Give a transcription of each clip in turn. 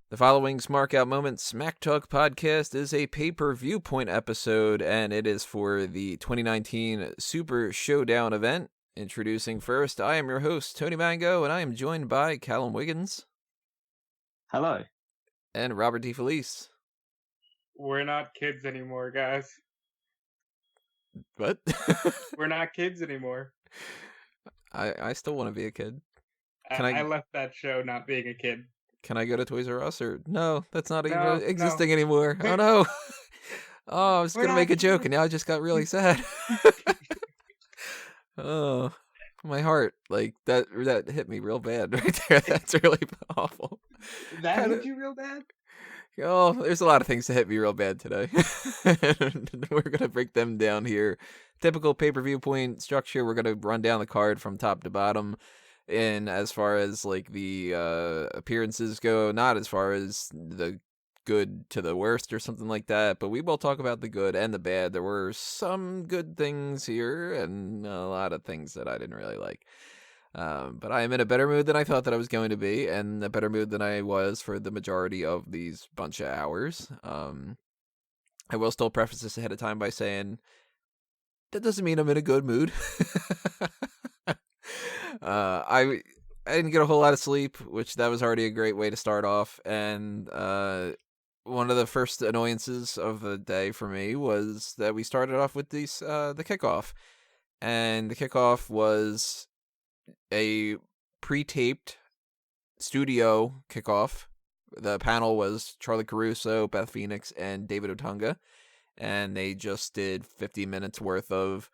The following Smark Out Moment Smack Talk podcast is a Pay-Per-Viewpoint episode, and it is for the 2019 Super ShowDown event. Introducing first, I am your host, Tony Mango, and I am joined by Callum Wiggins. Hello. And Robert D. Felice. We're not kids anymore, guys. What? We're not kids anymore. I still want to be a kid. I left that show not being a kid. Can I go to Toys R Us? Or no, that's not even No. existing anymore. Oh no. Oh, I was going to make a joke and now I just got really sad. Oh, my heart. Like, that hit me real bad right there. That's really awful. That hit you real bad? Oh, there's a lot of things that hit me real bad today. We're going to break them down here. Typical pay-per-view point structure. We're going to run down the card from top to bottom. And as far as like the appearances go, not as far as the good to the worst or something like that, but we will talk about the good and the bad. There were some good things here and a lot of things that I didn't really like. But I am in a better mood than I thought that I was going to be, and a better mood than I was for the majority of these bunch of hours. I will still preface this ahead of time by saying that doesn't mean I'm in a good mood. I didn't get a whole lot of sleep, which that was already a great way to start off. And one of the first annoyances of the day for me was that we started off with the kickoff, and the kickoff was a pre-taped studio kickoff. The panel was Charlie Caruso, Beth Phoenix, and David Otunga, and they just did 50 minutes worth of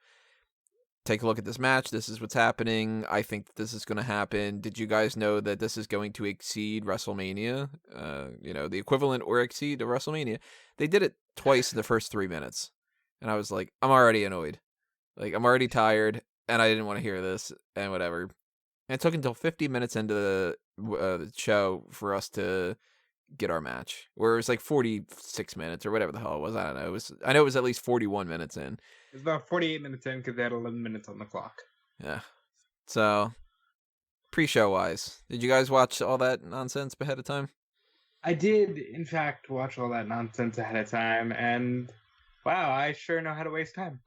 take a look at this match. This is what's happening. I think this is going to happen. Did you guys know that this is going to exceed WrestleMania? The equivalent or exceed to WrestleMania. They did it twice in the first 3 minutes. And I was like, I'm already annoyed. Like, I'm already tired, and I didn't want to hear this, and whatever. And it took until 50 minutes into the show for us to get our match. Where it was like 46 minutes or whatever the hell it was. I don't know. I know it was at least 41 minutes in. It was about 48 minutes in because they had 11 minutes on the clock. Yeah. So, pre-show wise, did you guys watch all that nonsense ahead of time? I did, in fact, watch all that nonsense ahead of time, and wow, I sure know how to waste time.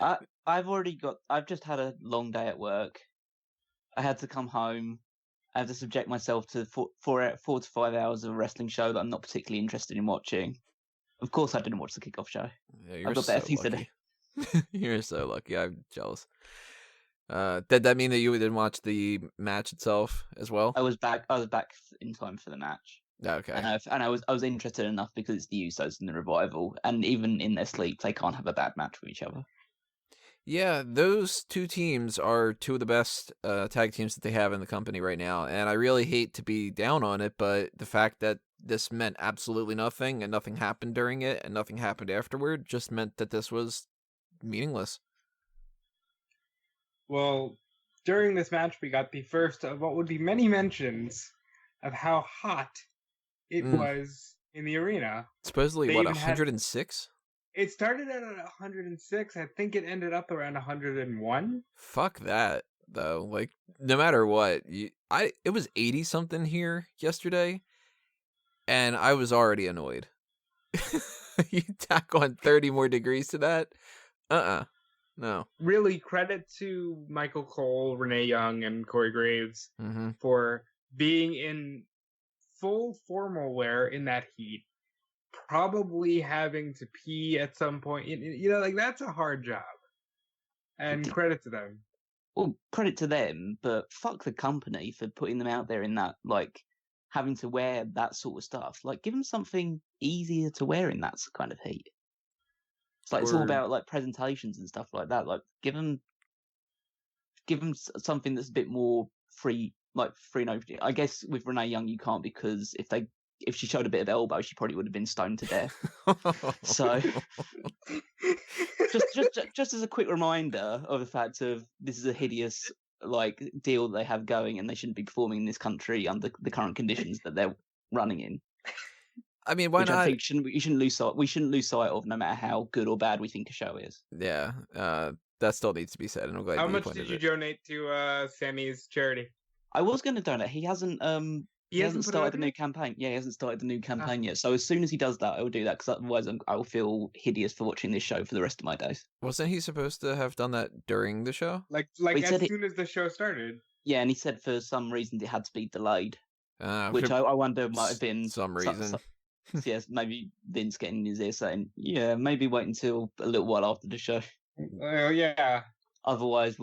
I've just had a long day at work. I had to come home. I had to subject myself to 4 to 5 hours of a wrestling show that I'm not particularly interested in watching. Of course, I didn't watch the Kickoff show. Yeah, I've got better things to do. You're so lucky. I'm jealous. Did that mean that you didn't watch the match itself as well? I was back in time for the match. Okay. And I was interested enough because it's the Usos and the Revival, and even in their sleep, they can't have a bad match with each other. Yeah, those two teams are two of the best tag teams that they have in the company right now, and I really hate to be down on it, but the fact that this meant absolutely nothing, and nothing happened during it, and nothing happened afterward, just meant that this was meaningless. Well, during this match, we got the first of what would be many mentions of how hot it was in the arena. Supposedly, 106? It started at 106. I think it ended up around 101. Fuck that, though. Like, no matter what, it was 80-something here yesterday, and I was already annoyed. You tack on 30 more degrees to that? No. Really, credit to Michael Cole, Renee Young, and Corey Graves for being in full formal wear in that heat. Probably having to pee at some point. That's a hard job. And credit to them. Well, credit to them, but fuck the company for putting them out there in that, like, having to wear that sort of stuff. Like, give them something easier to wear in that kind of heat. It's like, it's all about, like, presentations and stuff like that. Like, give them something that's a bit more free and open. I guess with Renee Young, you can't, because if she showed a bit of elbow, she probably would have been stoned to death. So, just as a quick reminder of the fact of this is a hideous deal that they have going, and they shouldn't be performing in this country under the current conditions that they're running in. I mean, why Which not? I think we shouldn't lose sight of, no matter how good or bad we think a show is. Yeah, that still needs to be said. And I'm glad. How much did you donate to Sammy's charity? I was going to donate. He hasn't. He hasn't put it started up the new yet? campaign. Yeah, he hasn't started the new campaign yet. So as soon as he does that, I will do that, because otherwise I'll feel hideous for watching this show for the rest of my days. Wasn't he supposed to have done that during the show? Like He said as soon as the show started. Yeah, and he said for some reason it had to be delayed, which Could've- I wonder might have been some reason. Yes, maybe Vince getting in his ear saying, "Yeah, maybe wait until a little while after the show. Oh yeah. Otherwise,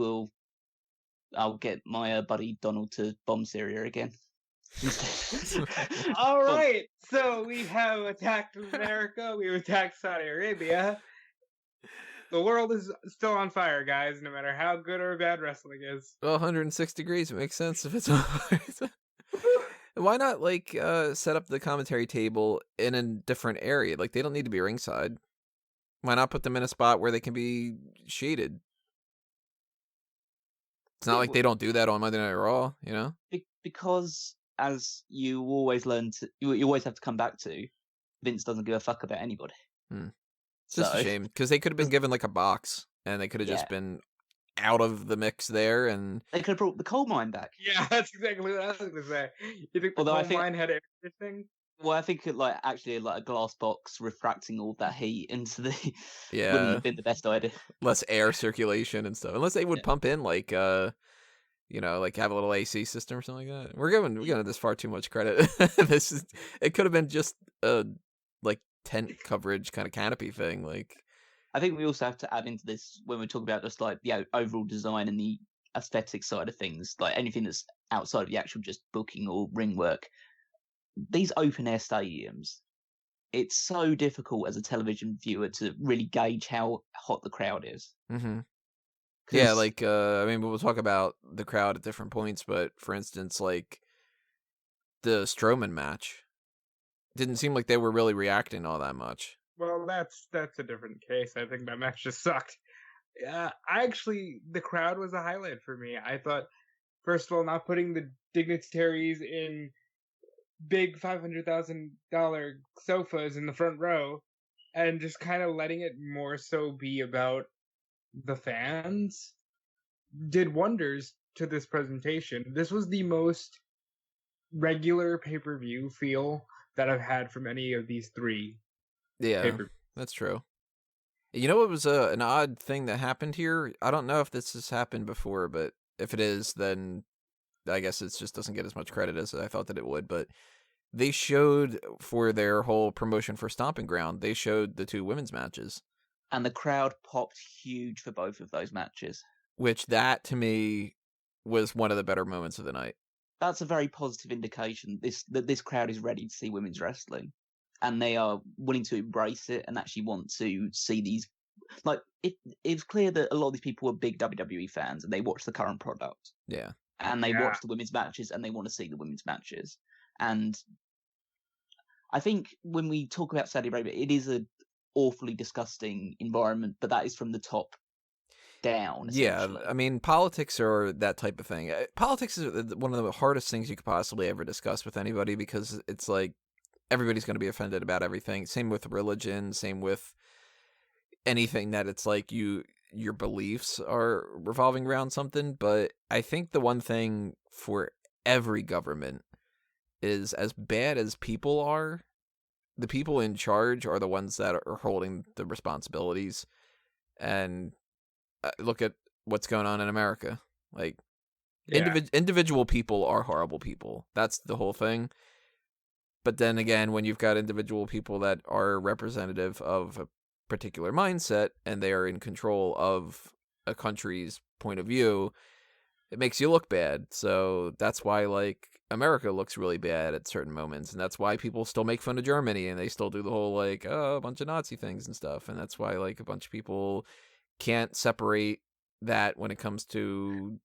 I'll get my buddy Donald to bomb Syria again." All right. So we have attacked America. We've attacked Saudi Arabia. The world is still on fire, guys, no matter how good or bad wrestling is. Well, 106 degrees. It makes sense if it's on fire. Why not, like, set up the commentary table in a different area? Like, they don't need to be ringside. Why not put them in a spot where they can be shaded? It's not like they don't do that on Monday Night Raw, you know? Because, as you always learn you always have to come back to, Vince doesn't give a fuck about anybody. It's just a shame, because they could have been given, like, a box, and they could have just been out of the mix there, and... They could have brought the coal mine back. Yeah, that's exactly what I was going to say. You think the Although coal mine had air conditioning? Well, I think actually a glass box refracting all that heat into the Yeah. wouldn't have been the best idea. Less air circulation and stuff. Unless they would pump in, like, like have a little AC system or something like that. We're giving this far too much credit. It could have been just a like tent coverage kind of canopy thing. Like, I think we also have to add into this when we talk about just like the overall design and the aesthetic side of things, like anything that's outside of the actual just booking or ring work. These open air stadiums, it's so difficult as a television viewer to really gauge how hot the crowd is. mm-hmm. Yeah, like I mean, we'll talk about the crowd at different points, but for instance, like the Strowman match didn't seem like they were really reacting all that much. Well, that's a different case. I think that match just sucked. The crowd was a highlight for me. I thought, first of all, not putting the dignitaries in big $500,000 sofas in the front row, and just kind of letting it more so be about the fans, did wonders to this presentation. This was the most regular pay-per-view feel that I've had from any of these three. Yeah, that's true. You know what was an odd thing that happened here? I don't know if this has happened before, but if it is, then I guess it just doesn't get as much credit as I thought that it would. But they showed, for their whole promotion for Stomping Ground, they showed the two women's matches. And the crowd popped huge for both of those matches. Which, that, to me, was one of the better moments of the night. That's a very positive indication that this crowd is ready to see women's wrestling. And they are willing to embrace it and actually want to see these. Like, it's clear that a lot of these people are big WWE fans and they watch the current product. Yeah. And they watch the women's matches and they want to see the women's matches. And I think when we talk about Saudi Arabia, it is an awfully disgusting environment, but that is from the top down. Yeah, I mean, politics are that type of thing. Politics is one of the hardest things you could possibly ever discuss with anybody, because it's like everybody's going to be offended about everything. Same with religion, same with anything that it's like your beliefs are revolving around something. But I think the one thing for every government is, as bad as people are, the people in charge are the ones that are holding the responsibilities. And look at what's going on in America. Like, individual people are horrible people. That's the whole thing. But then again, when you've got individual people that are representative of a particular mindset and they are in control of a country's point of view, it makes you look bad. So that's why, like, America looks really bad at certain moments, and that's why people still make fun of Germany and they still do the whole, like, a bunch of Nazi things and stuff. And that's why, like, a bunch of people can't separate that when it comes to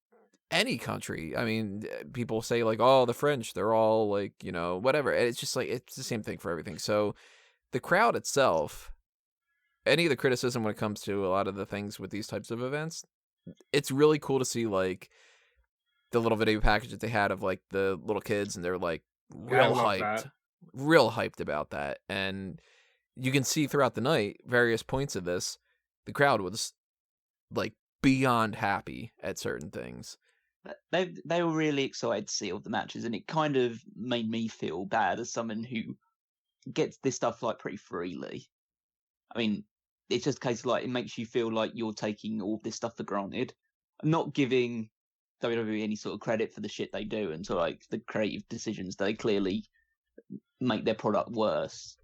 any country. I mean, people say, like, oh, the French, they're all, like, whatever. And it's just like, it's the same thing for everything. So the crowd itself, any of the criticism when it comes to a lot of the things with these types of events, it's really cool to see, like, the little video package that they had of, like, the little kids, and they're, like, real hyped about that. And you can see throughout the night, various points of this, the crowd was, like, beyond happy at certain things. They were really excited to see all the matches, and it kind of made me feel bad as someone who gets this stuff like pretty freely. I mean, it's just a case of like it makes you feel like you're taking all this stuff for granted, not giving WWE any sort of credit for the shit they do and so like the creative decisions they clearly make their product worse.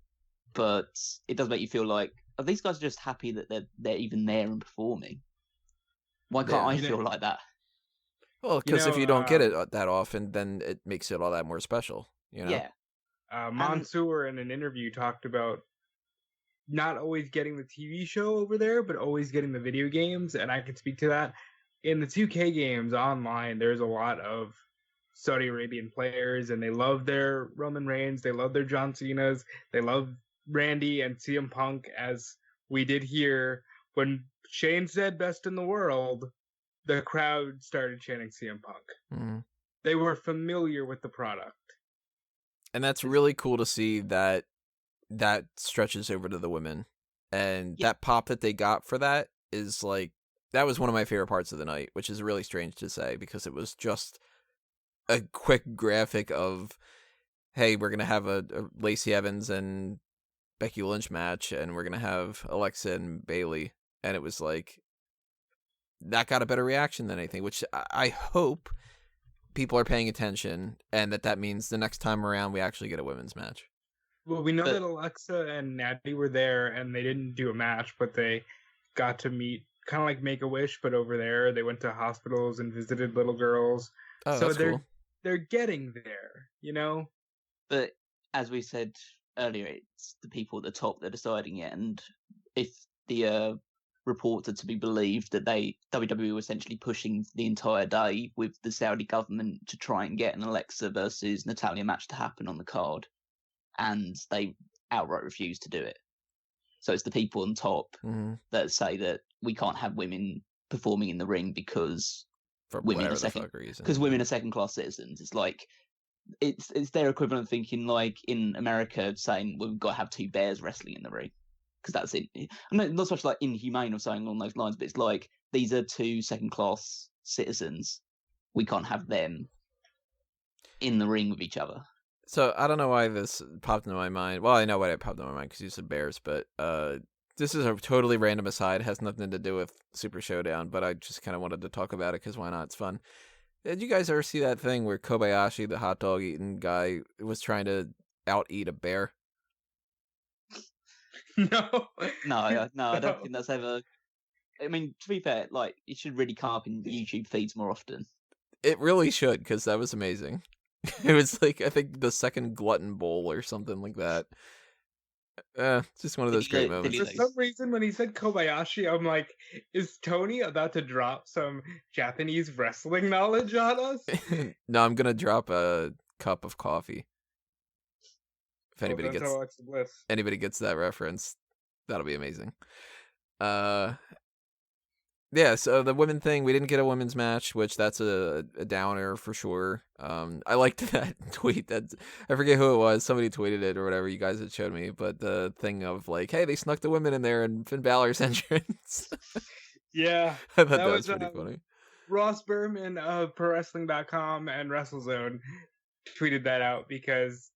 But it does make you feel like, are these guys just happy that they're even there and performing? Why can't I feel like that? Well, because if you don't get it that often, then it makes it all that more special, you know? Yeah. Mansoor in an interview talked about not always getting the TV show over there, but always getting the video games, and I can speak to that. In the 2K games online, there's a lot of Saudi Arabian players, and they love their Roman Reigns, they love their John Cena's, they love Randy and CM Punk, as we did here. When Shane said best in the world, the crowd started chanting CM Punk. Mm-hmm. They were familiar with the product. And that's really cool to see that stretches over to the women. And that pop that they got for that is like, that was one of my favorite parts of the night, which is really strange to say because it was just a quick graphic of, hey, we're going to have a Lacey Evans and Becky Lynch match, and we're going to have Alexa and Bayley. And it was like, that got a better reaction than anything, which I hope people are paying attention, and that means the next time around we actually get a women's match. Well, we know that Alexa and Natty were there, and they didn't do a match, but they got to meet, kind of like Make-A-Wish, but over there. They went to hospitals and visited little girls. Oh, so that's cool. They're getting there, you know? But as we said earlier, it's the people at the top that are deciding it, and if the reports are to be believed, that WWE were essentially pushing the entire day with the Saudi government to try and get an Alexa versus Natalia match to happen on the card, and they outright refused to do it. So it's the people on top that say that we can't have women performing in the ring because women are second class citizens. It's like it's their equivalent of thinking like in America saying, well, we've got to have two bears wrestling in the ring because that's it. I'm not so much like inhumane or something along those lines, but it's like these are two second class citizens. We can't have them in the ring with each other. So I don't know why this popped into my mind. Well, I know why it popped into my mind because you said Bears, but this is a totally random aside. It has nothing to do with Super Showdown, but I just kind of wanted to talk about it because why not? It's fun. Did you guys ever see that thing where Kobayashi, the hot dog eating guy, was trying to out-eat a bear? No. No, I don't think that's ever... I mean, to be fair, like, it should really come up in YouTube feeds more often. It really should, because that was amazing. It was like, I think, the second Glutton Bowl or something like that. Just one of those great moments. For some reason, when he said Kobayashi, I'm like, is Tony about to drop some Japanese wrestling knowledge on us? No, I'm going to drop a cup of coffee. If anybody gets that reference, that'll be amazing. Yeah, so the women thing, we didn't get a women's match, which that's a downer for sure. I liked that tweet that, I forget who it was, somebody tweeted it or whatever, you guys had showed me, but the thing of like, hey, they snuck the women in there in Finn Balor's entrance. Yeah. I thought that was pretty funny. Ross Berman of ProWrestling.com and WrestleZone tweeted that out because,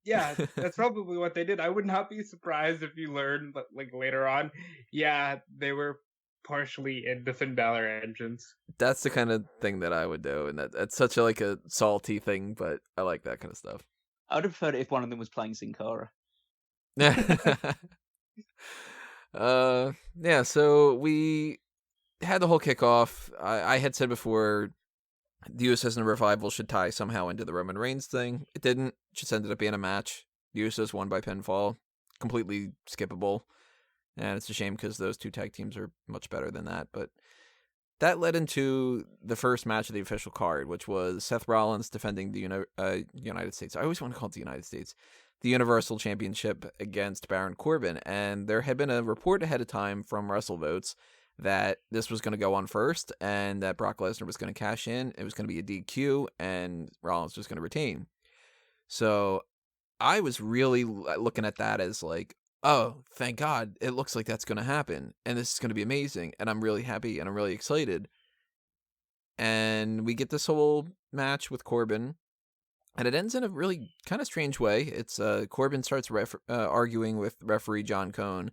yeah, that's probably what they did. I would not be surprised if you learned, like, later on, yeah, they were partially in the Finn Balor entrance. That's the kind of thing that I would do, and that's such a salty thing, but I like that kind of stuff. I would have preferred it if one of them was playing Sin Cara. Yeah, so we had the whole kickoff. I had said before the Usos and the Revival should tie somehow into the Roman Reigns thing. It didn't. It just ended up being a match. The Usos won by pinfall. Completely skippable. And it's a shame because those two tag teams are much better than that. But that led into the first match of the official card, which was Seth Rollins defending the United States. I always want to call it the United States. The Universal Championship against Baron Corbin. And there had been a report ahead of time from WrestleVotes that this was going to go on first and that Brock Lesnar was going to cash in. It was going to be a DQ and Rollins was going to retain. So I was really looking at that as like, oh, thank God, it looks like that's going to happen, and this is going to be amazing, and I'm really happy, and I'm really excited. and we get this whole match with Corbin, and it ends in a really kind of strange way. It's Corbin starts arguing with referee John Cone,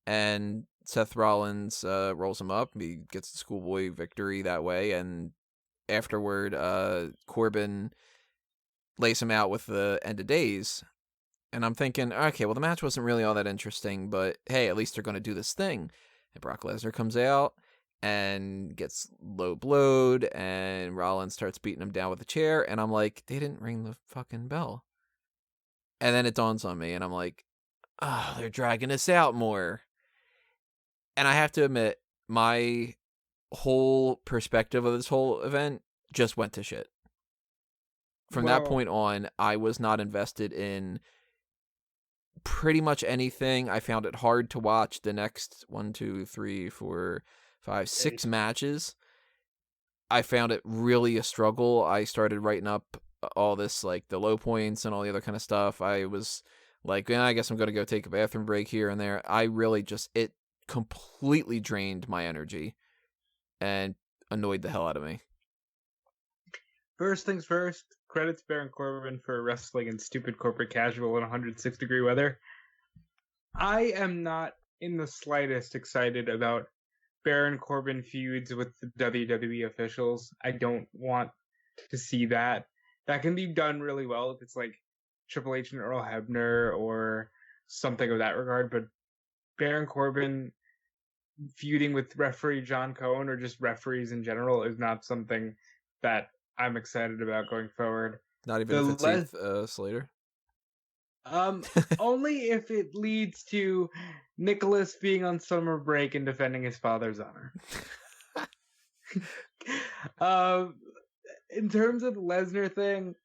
and Seth Rollins rolls him up. He gets the schoolboy victory that way, and afterward, Corbin lays him out with the end of days. And I'm thinking, okay, well, the match wasn't really all that interesting, but hey, at least they're going to do this thing. And Brock Lesnar comes out and gets low blowed, and Rollins starts beating him down with a chair, and I'm like, they didn't ring the fucking bell. And then it dawns on me, and I'm like, oh, they're dragging this out more. And I have to admit, my whole perspective of this whole event just went to shit. From that point on, I was not invested in pretty much anything. I found it hard to watch the next 6 matches. I found it really a struggle. I started writing up all this, like the low points and all the other kind of stuff. I was like, I guess I'm going to go take a bathroom break here and there. I really it completely drained my energy and annoyed the hell out of me. First things first, credits Baron Corbin for wrestling in stupid corporate casual in 106-degree weather. I am not in the slightest excited about Baron Corbin feuds with the WWE officials. I don't want to see that. That can be done really well if it's like Triple H and Earl Hebner or something of that regard, but Baron Corbin feuding with referee John Cone or just referees in general is not something that I'm excited about going forward. Not even if it's Heath Slater? Only if it leads to Nicholas being on summer break and defending his father's honor. In terms of the Lesnar thing,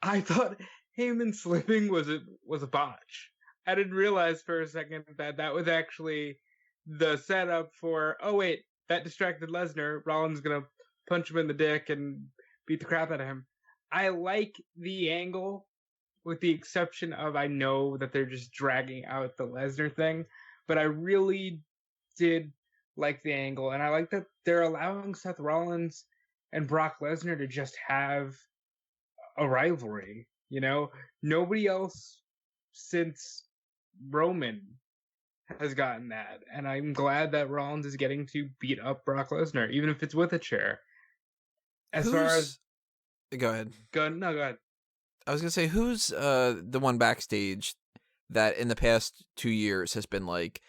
I thought Heyman slipping was a botch. I didn't realize for a second that was actually the setup for, oh wait, that distracted Lesnar. Rollins gonna punch him in the dick and beat the crap out of him. I like the angle, with the exception of I know that they're just dragging out the Lesnar thing, but I really did like the angle, and I like that they're allowing Seth Rollins and Brock Lesnar to just have a rivalry. You know, nobody else since Roman has gotten that, and I'm glad that Rollins is getting to beat up Brock Lesnar, even if it's with a chair. Go ahead. Go ahead. I was gonna say, who's the one backstage that in the past 2 years has been like,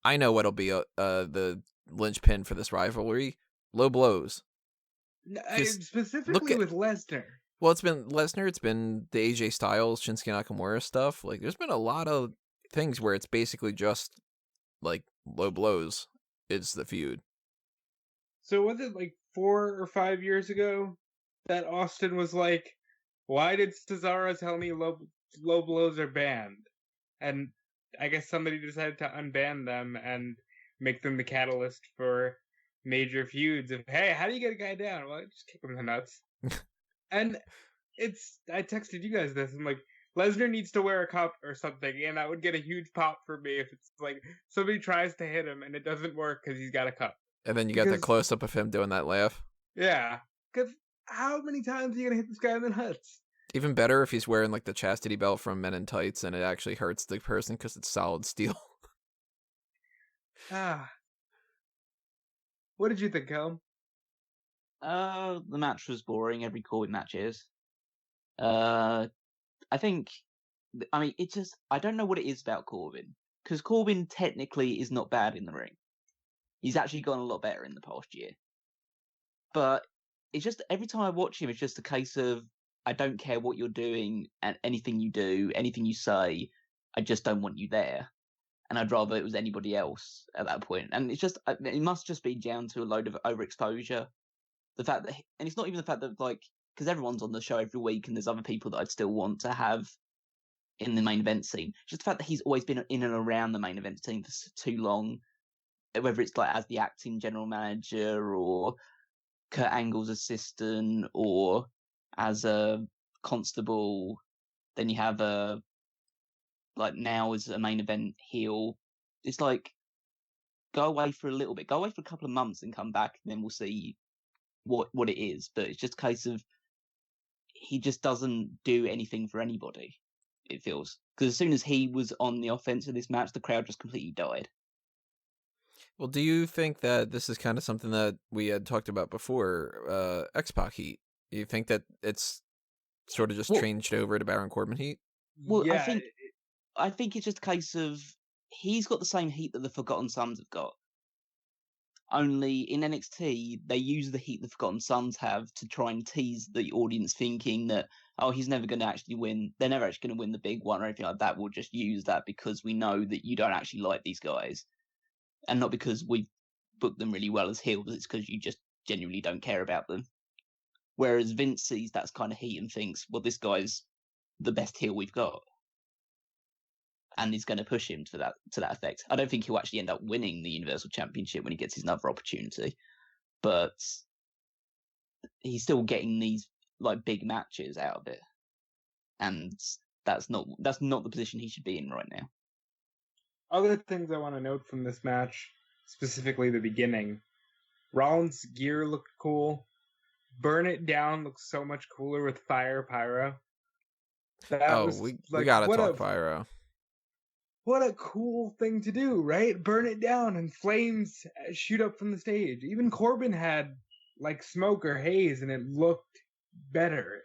I know what'll be the linchpin for this rivalry? Low blows. Specifically with Lesnar. Well, it's been Lesnar. It's been the AJ Styles, Shinsuke Nakamura stuff. Like, there's been a lot of things where it's basically just like low blows is the feud. So was it like 4 or 5 years ago that Austin was like, why did Cesaro tell me low blows are banned? And I guess somebody decided to unban them and make them the catalyst for major feuds of, hey, how do you get a guy down? Well, just kick him in the nuts. And I texted you guys this, and like, Lesnar needs to wear a cup or something, and that would get a huge pop for me if it's like somebody tries to hit him and it doesn't work because he's got a cup. And then you got the close-up of him doing that laugh. Yeah, because how many times are you going to hit this guy in the nuts? Even better if he's wearing like the chastity belt from Men in Tights and it actually hurts the person because it's solid steel. What did you think, Callum? The match was boring. Every Corbin match is. I think, I mean, it just, I don't know what it is about Corbin. Because Corbin technically is not bad in the ring. He's actually gone a lot better in the past year. But it's just, every time I watch him, it's just a case of, I don't care what you're doing, and anything you do, anything you say, I just don't want you there. And I'd rather it was anybody else at that point. And it's just, it must just be down to a load of overexposure. The fact that, and it's not even the fact that, like, because everyone's on the show every week and there's other people that I'd still want to have in the main event scene. Just the fact that he's always been in and around the main event scene for too long, whether it's like as the acting general manager or Kurt Angle's assistant or as a constable, then you have like now as a main event heel. It's like, go away for a little bit, go away for a couple of months and come back, and then we'll see what it is, but it's just a case of he just doesn't do anything for anybody, it feels. Because as soon as he was on the offense of this match, the crowd just completely died. Well, do you think that this is kind of something that we had talked about before, X-Pac heat? Do you think that it's sort of just changed over to Baron Corbin heat? Well, yeah. I think it's just a case of he's got the same heat that the Forgotten Sons have got. Only in NXT, they use the heat the Forgotten Sons have to try and tease the audience, thinking that, oh, he's never going to actually win. They're never actually going to win the big one or anything like that. We'll just use that because we know that you don't actually like these guys. And not because we've booked them really well as heels, it's because you just genuinely don't care about them. Whereas Vince sees that kind of heat and thinks, well, this guy's the best heel we've got. And he's going to push him to that effect. I don't think he'll actually end up winning the Universal Championship when he gets his another opportunity, but he's still getting these like big matches out of it, and that's not the position he should be in right now. Other things I want to note from this match, specifically the beginning, Rollins' gear looked cool. Burn It Down looks so much cooler with fire pyro. We gotta talk pyro. What a cool thing to do, right? Burn it down and flames shoot up from the stage. Even Corbin had like smoke or haze and it looked better.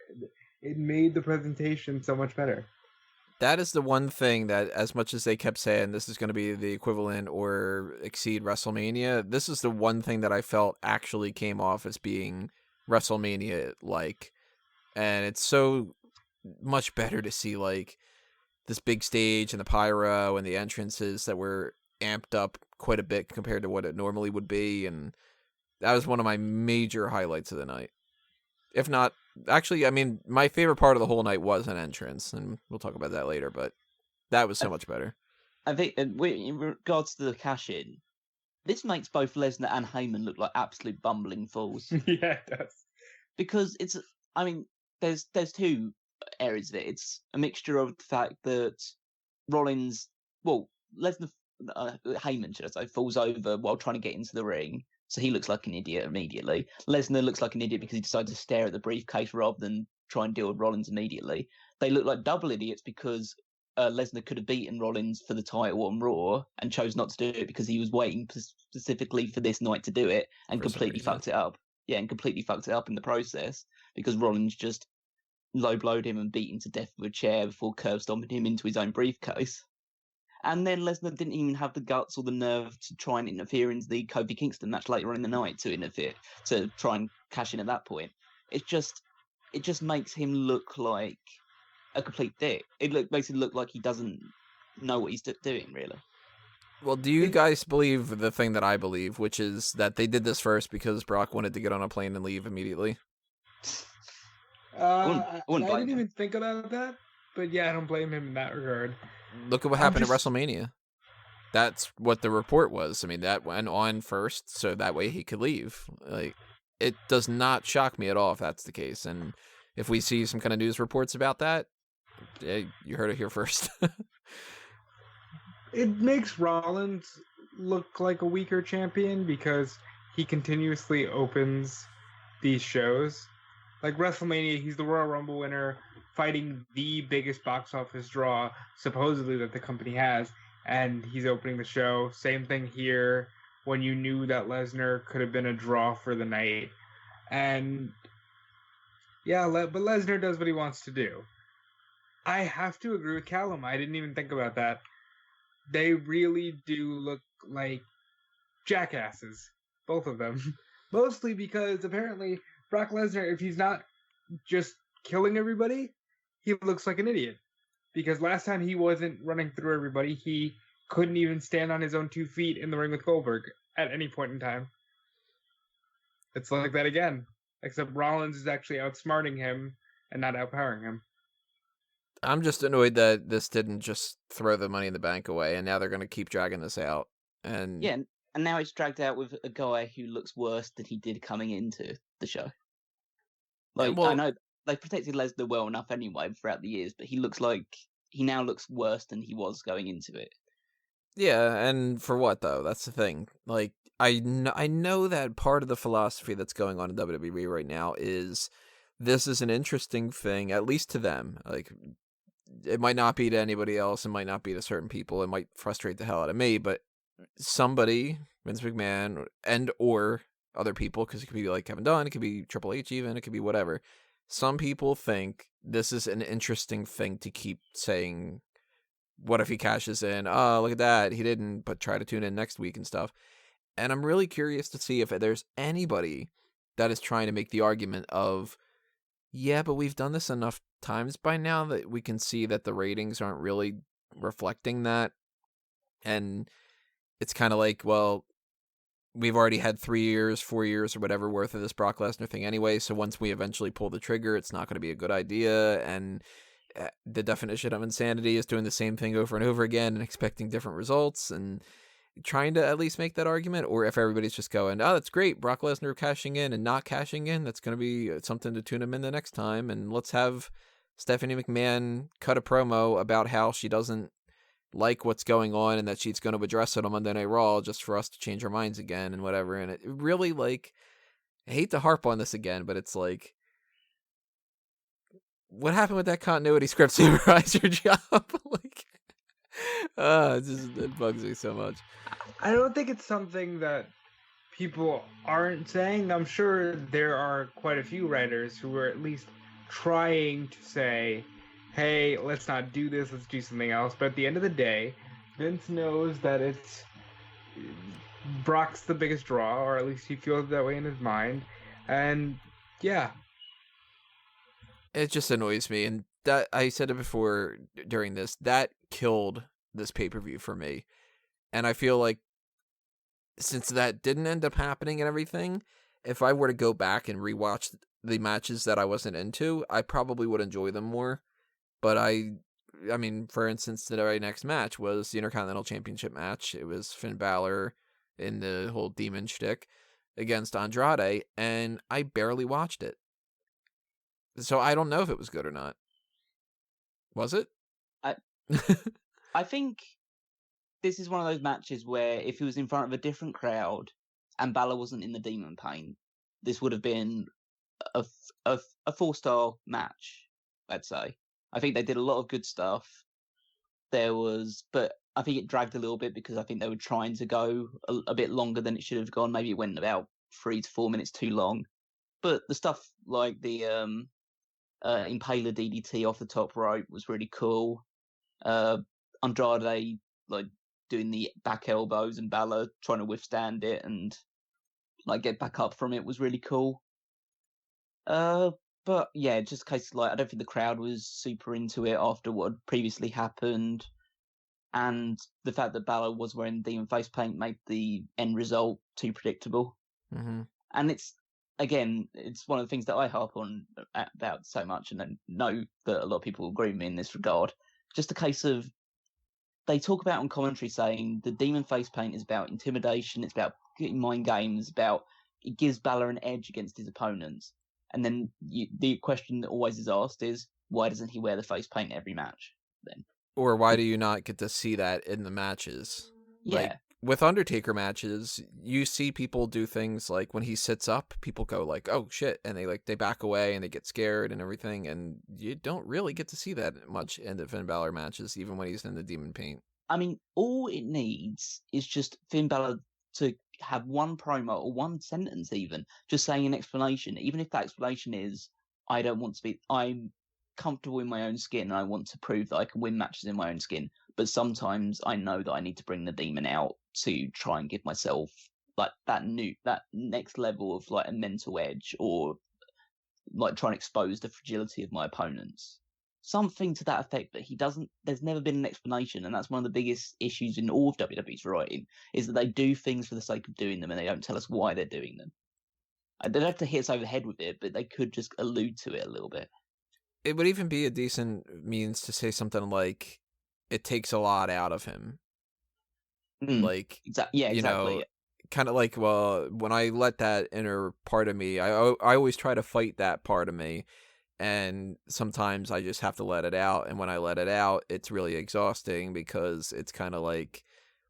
It made the presentation so much better. That is the one thing that, as much as they kept saying this is going to be the equivalent or exceed WrestleMania, this is the one thing that I felt actually came off as being WrestleMania-like. And it's so much better to see, like, this big stage and the pyro and the entrances that were amped up quite a bit compared to what it normally would be. And that was one of my major highlights of the night. If not, actually, I mean, my favorite part of the whole night was an entrance, and we'll talk about that later, but that was so much better. I think in regards to the cash-in, this makes both Lesnar and Heyman look like absolute bumbling fools. Yeah, it does. Because there's two areas of it. It's a mixture of the fact that Rollins, Lesnar, Heyman, should I say, falls over while trying to get into the ring, so he looks like an idiot immediately. Lesnar looks like an idiot because he decided to stare at the briefcase rather than try and deal with Rollins immediately. They look like double idiots because Lesnar could have beaten Rollins for the title on Raw and chose not to do it because he was waiting specifically for this night to do it and completely fucked it up. Yeah, and completely fucked it up in the process because Rollins just low-blowed him and beat him to death with a chair before curb stomping him into his own briefcase. And then Lesnar didn't even have the guts or the nerve to try and interfere into the Kofi Kingston match later on in the night to try and cash in at that point. It just makes him look like a complete dick. It makes him look like he doesn't know what he's doing, really. Well, do you guys believe the thing that I believe, which is that they did this first because Brock wanted to get on a plane and leave immediately? I didn't even think about that, but yeah, I don't blame him in that regard. Look at what happened at WrestleMania. That's what the report was. I mean, that went on first, so that way he could leave. Like, it does not shock me at all if that's the case. And if we see some kind of news reports about that, you heard it here first. It makes Rollins look like a weaker champion because he continuously opens these shows. Like WrestleMania, he's the Royal Rumble winner, fighting the biggest box office draw, supposedly, that the company has, and he's opening the show. Same thing here, when you knew that Lesnar could have been a draw for the night. And, yeah, but Lesnar does what he wants to do. I have to agree with Callum. I didn't even think about that. They really do look like jackasses, both of them. Mostly because, apparently, Brock Lesnar, if he's not just killing everybody, he looks like an idiot. Because last time he wasn't running through everybody, he couldn't even stand on his own 2 feet in the ring with Goldberg at any point in time. It's like that again. Except Rollins is actually outsmarting him and not outpowering him. I'm just annoyed that this didn't just throw the Money in the Bank away, and now they're going to keep dragging this out. And yeah, and now it's dragged out with a guy who looks worse than he did coming into the show. Like, I know they protected Lesnar well enough anyway throughout the years, but he now looks worse than he was going into it. Yeah, and for what, though? That's the thing. Like, I know that part of the philosophy that's going on in WWE right now is this is an interesting thing, at least to them. Like, it might not be to anybody else, it might not be to certain people, it might frustrate the hell out of me, but somebody, Vince McMahon, and or other people, because it could be like Kevin Dunn, it could be Triple H even, it could be whatever. Some people think this is an interesting thing to keep saying, what if he cashes in? Oh, look at that. He didn't, but try to tune in next week and stuff. And I'm really curious to see if there's anybody that is trying to make the argument of, yeah, but we've done this enough times by now that we can see that the ratings aren't really reflecting that. And it's kind of like, well, we've already had 3 years, 4 years, or whatever worth of this Brock Lesnar thing anyway. So once we eventually pull the trigger, it's not going to be a good idea. And the definition of insanity is doing the same thing over and over again and expecting different results, and trying to at least make that argument. Or if everybody's just going, oh, that's great, Brock Lesnar cashing in and not cashing in, that's going to be something to tune him in the next time. And let's have Stephanie McMahon cut a promo about how she doesn't like what's going on and that she's going to address it on Monday Night Raw just for us to change our minds again and whatever. And it really, like, I hate to harp on this again, but it's like, what happened with that continuity script supervisor job? Like, it bugs me so much. I don't think it's something that people aren't saying. I'm sure there are quite a few writers who are at least trying to say, hey, let's not do this, let's do something else. But at the end of the day, Vince knows that it's Brock's the biggest draw, or at least he feels that way in his mind. And yeah. It just annoys me. And that, I said it before during this, that killed this pay-per-view for me. And I feel like since that didn't end up happening and everything, if I were to go back and rewatch the matches that I wasn't into, I probably would enjoy them more. But I mean, for instance, the very next match was the Intercontinental Championship match. It was Finn Balor in the whole demon shtick against Andrade, and I barely watched it. So I don't know if it was good or not. Was it? I think this is one of those matches where if he was in front of a different crowd and Balor wasn't in the demon paint, this would have been a 4-star match, I'd say. I think they did a lot of good stuff. But I think it dragged a little bit because I think they were trying to go a bit longer than it should have gone. Maybe it went about 3 to 4 minutes too long. But the stuff like the Impaler Ddt off the top rope was really cool. Andrade like doing the back elbows and Balor trying to withstand it and like get back up from it was really cool. But yeah, just in case, like, I don't think the crowd was super into it after what had previously happened, and the fact that Balor was wearing demon face paint made the end result too predictable. Mm-hmm. And it's one of the things that I harp on about so much, and I know that a lot of people agree with me in this regard. Just a case of, they talk about on commentary saying the demon face paint is about intimidation, it's about mind games, about it gives Balor an edge against his opponents. And then the question that always is asked is, why doesn't he wear the face paint every match then? Or why do you not get to see that in the matches? Yeah. Like, with Undertaker matches, you see people do things like when he sits up, people go like, oh shit, and they back away and they get scared and everything, and you don't really get to see that much in the Finn Balor matches, even when he's in the demon paint. I mean, all it needs is just Finn Balor to have one promo or one sentence even, just saying an explanation, even if that explanation is, I'm comfortable in my own skin and I want to prove that I can win matches in my own skin, but sometimes I know that I need to bring the demon out to try and give myself like that next level of like a mental edge, or like trying to expose the fragility of my opponents. Something to that effect, but there's never been an explanation, and that's one of the biggest issues in all of WWE's writing, is that they do things for the sake of doing them and they don't tell us why they're doing them. They don't have to hit us over the head with it, but they could just allude to it a little bit. It would even be a decent means to say something like, it takes a lot out of him. Like, exactly. Kind of like, well, when I let that inner part of me, I always try to fight that part of me. And sometimes I just have to let it out. And when I let it out, it's really exhausting because it's kind of like,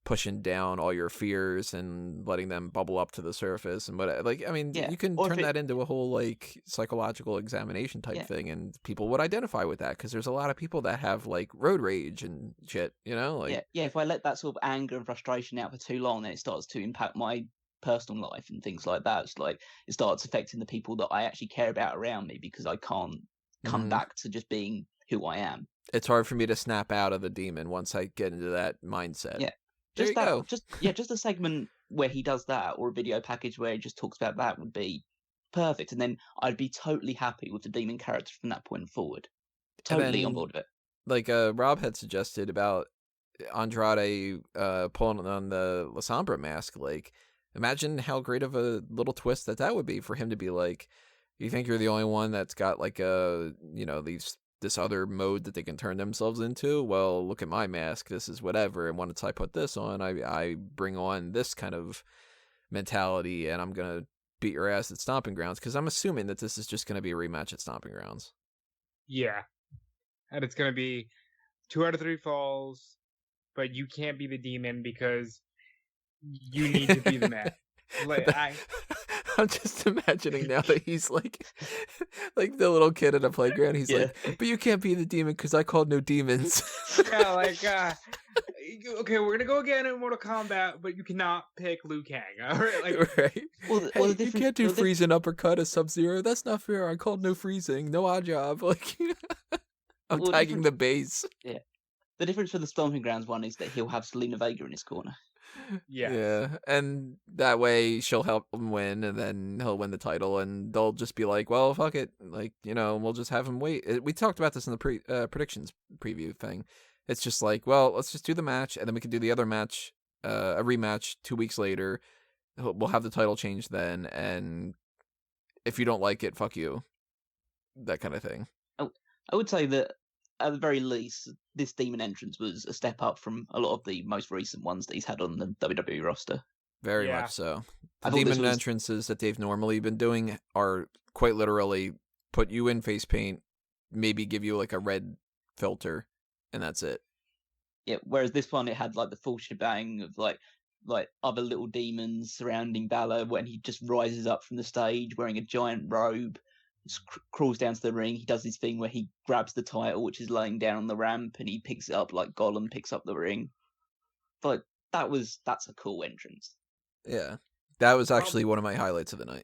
pushing down all your fears and letting them bubble up to the surface. And but like, I mean, you can turn that into a whole like psychological examination type thing, and people would identify with that because there's a lot of people that have like road rage and shit, you know? Like, if I let that sort of anger and frustration out for too long, then it starts to impact my personal life and things like that. It's like it starts affecting the people that I actually care about around me because I can't come back to just being who I am. It's hard for me to snap out of the demon once I get into that mindset. Yeah. Just a segment where he does that, or a video package where he just talks about that would be perfect, and then I'd be totally happy with the demon character from that point forward. Totally on board with it. Like Rob had suggested about Andrade pulling on the La Sombra mask. Like, imagine how great of a little twist that would be for him to be like, you think you're the only one that's got like this other mode that they can turn themselves into? Well, look at my mask. This is whatever. And once I put this on, I bring on this kind of mentality, and I'm going to beat your ass at Stomping Grounds, because I'm assuming that this is just going to be a rematch at Stomping Grounds. Yeah. And it's going to be 2 out of 3 falls, but you can't be the demon because you need to be the man. I'm just imagining now that he's like the little kid at a playground. He's like, but you can't be the demon because I called no demons. Yeah, like, okay, we're gonna go again in Mortal Kombat, but you cannot pick Liu Kang. All right, like, right. Well, you can't do freeze and uppercut as Sub-Zero. That's not fair. I called no freezing, no odd job. Like, I'm tagging the base. Yeah. The difference for the Stomping Grounds one is that he'll have Selena Vega in his corner. Yeah, and that way she'll help him win, and then he'll win the title, and they'll just be like, well, fuck it, like, we'll just have him wait. We talked about this in the predictions preview thing. It's just like, well, let's just do the match, and then we can do the other match, a rematch 2 weeks later. We'll have the title change then, and if you don't like it, fuck you. That kind of thing. I would say that at the very least, this demon entrance was a step up from a lot of the most recent ones that he's had on the WWE roster. Very much so. The demon entrances that they've normally been doing are quite literally put you in face paint, maybe give you like a red filter, and that's it. Yeah, whereas this one, it had like the full shebang of like other little demons surrounding Balor when he just rises up from the stage wearing a giant robe. Crawls down to the ring. He does his thing where he grabs the title, which is laying down on the ramp, and he picks it up like Gollum picks up the ring. But that's a cool entrance. Yeah, that was actually one of my highlights of the night.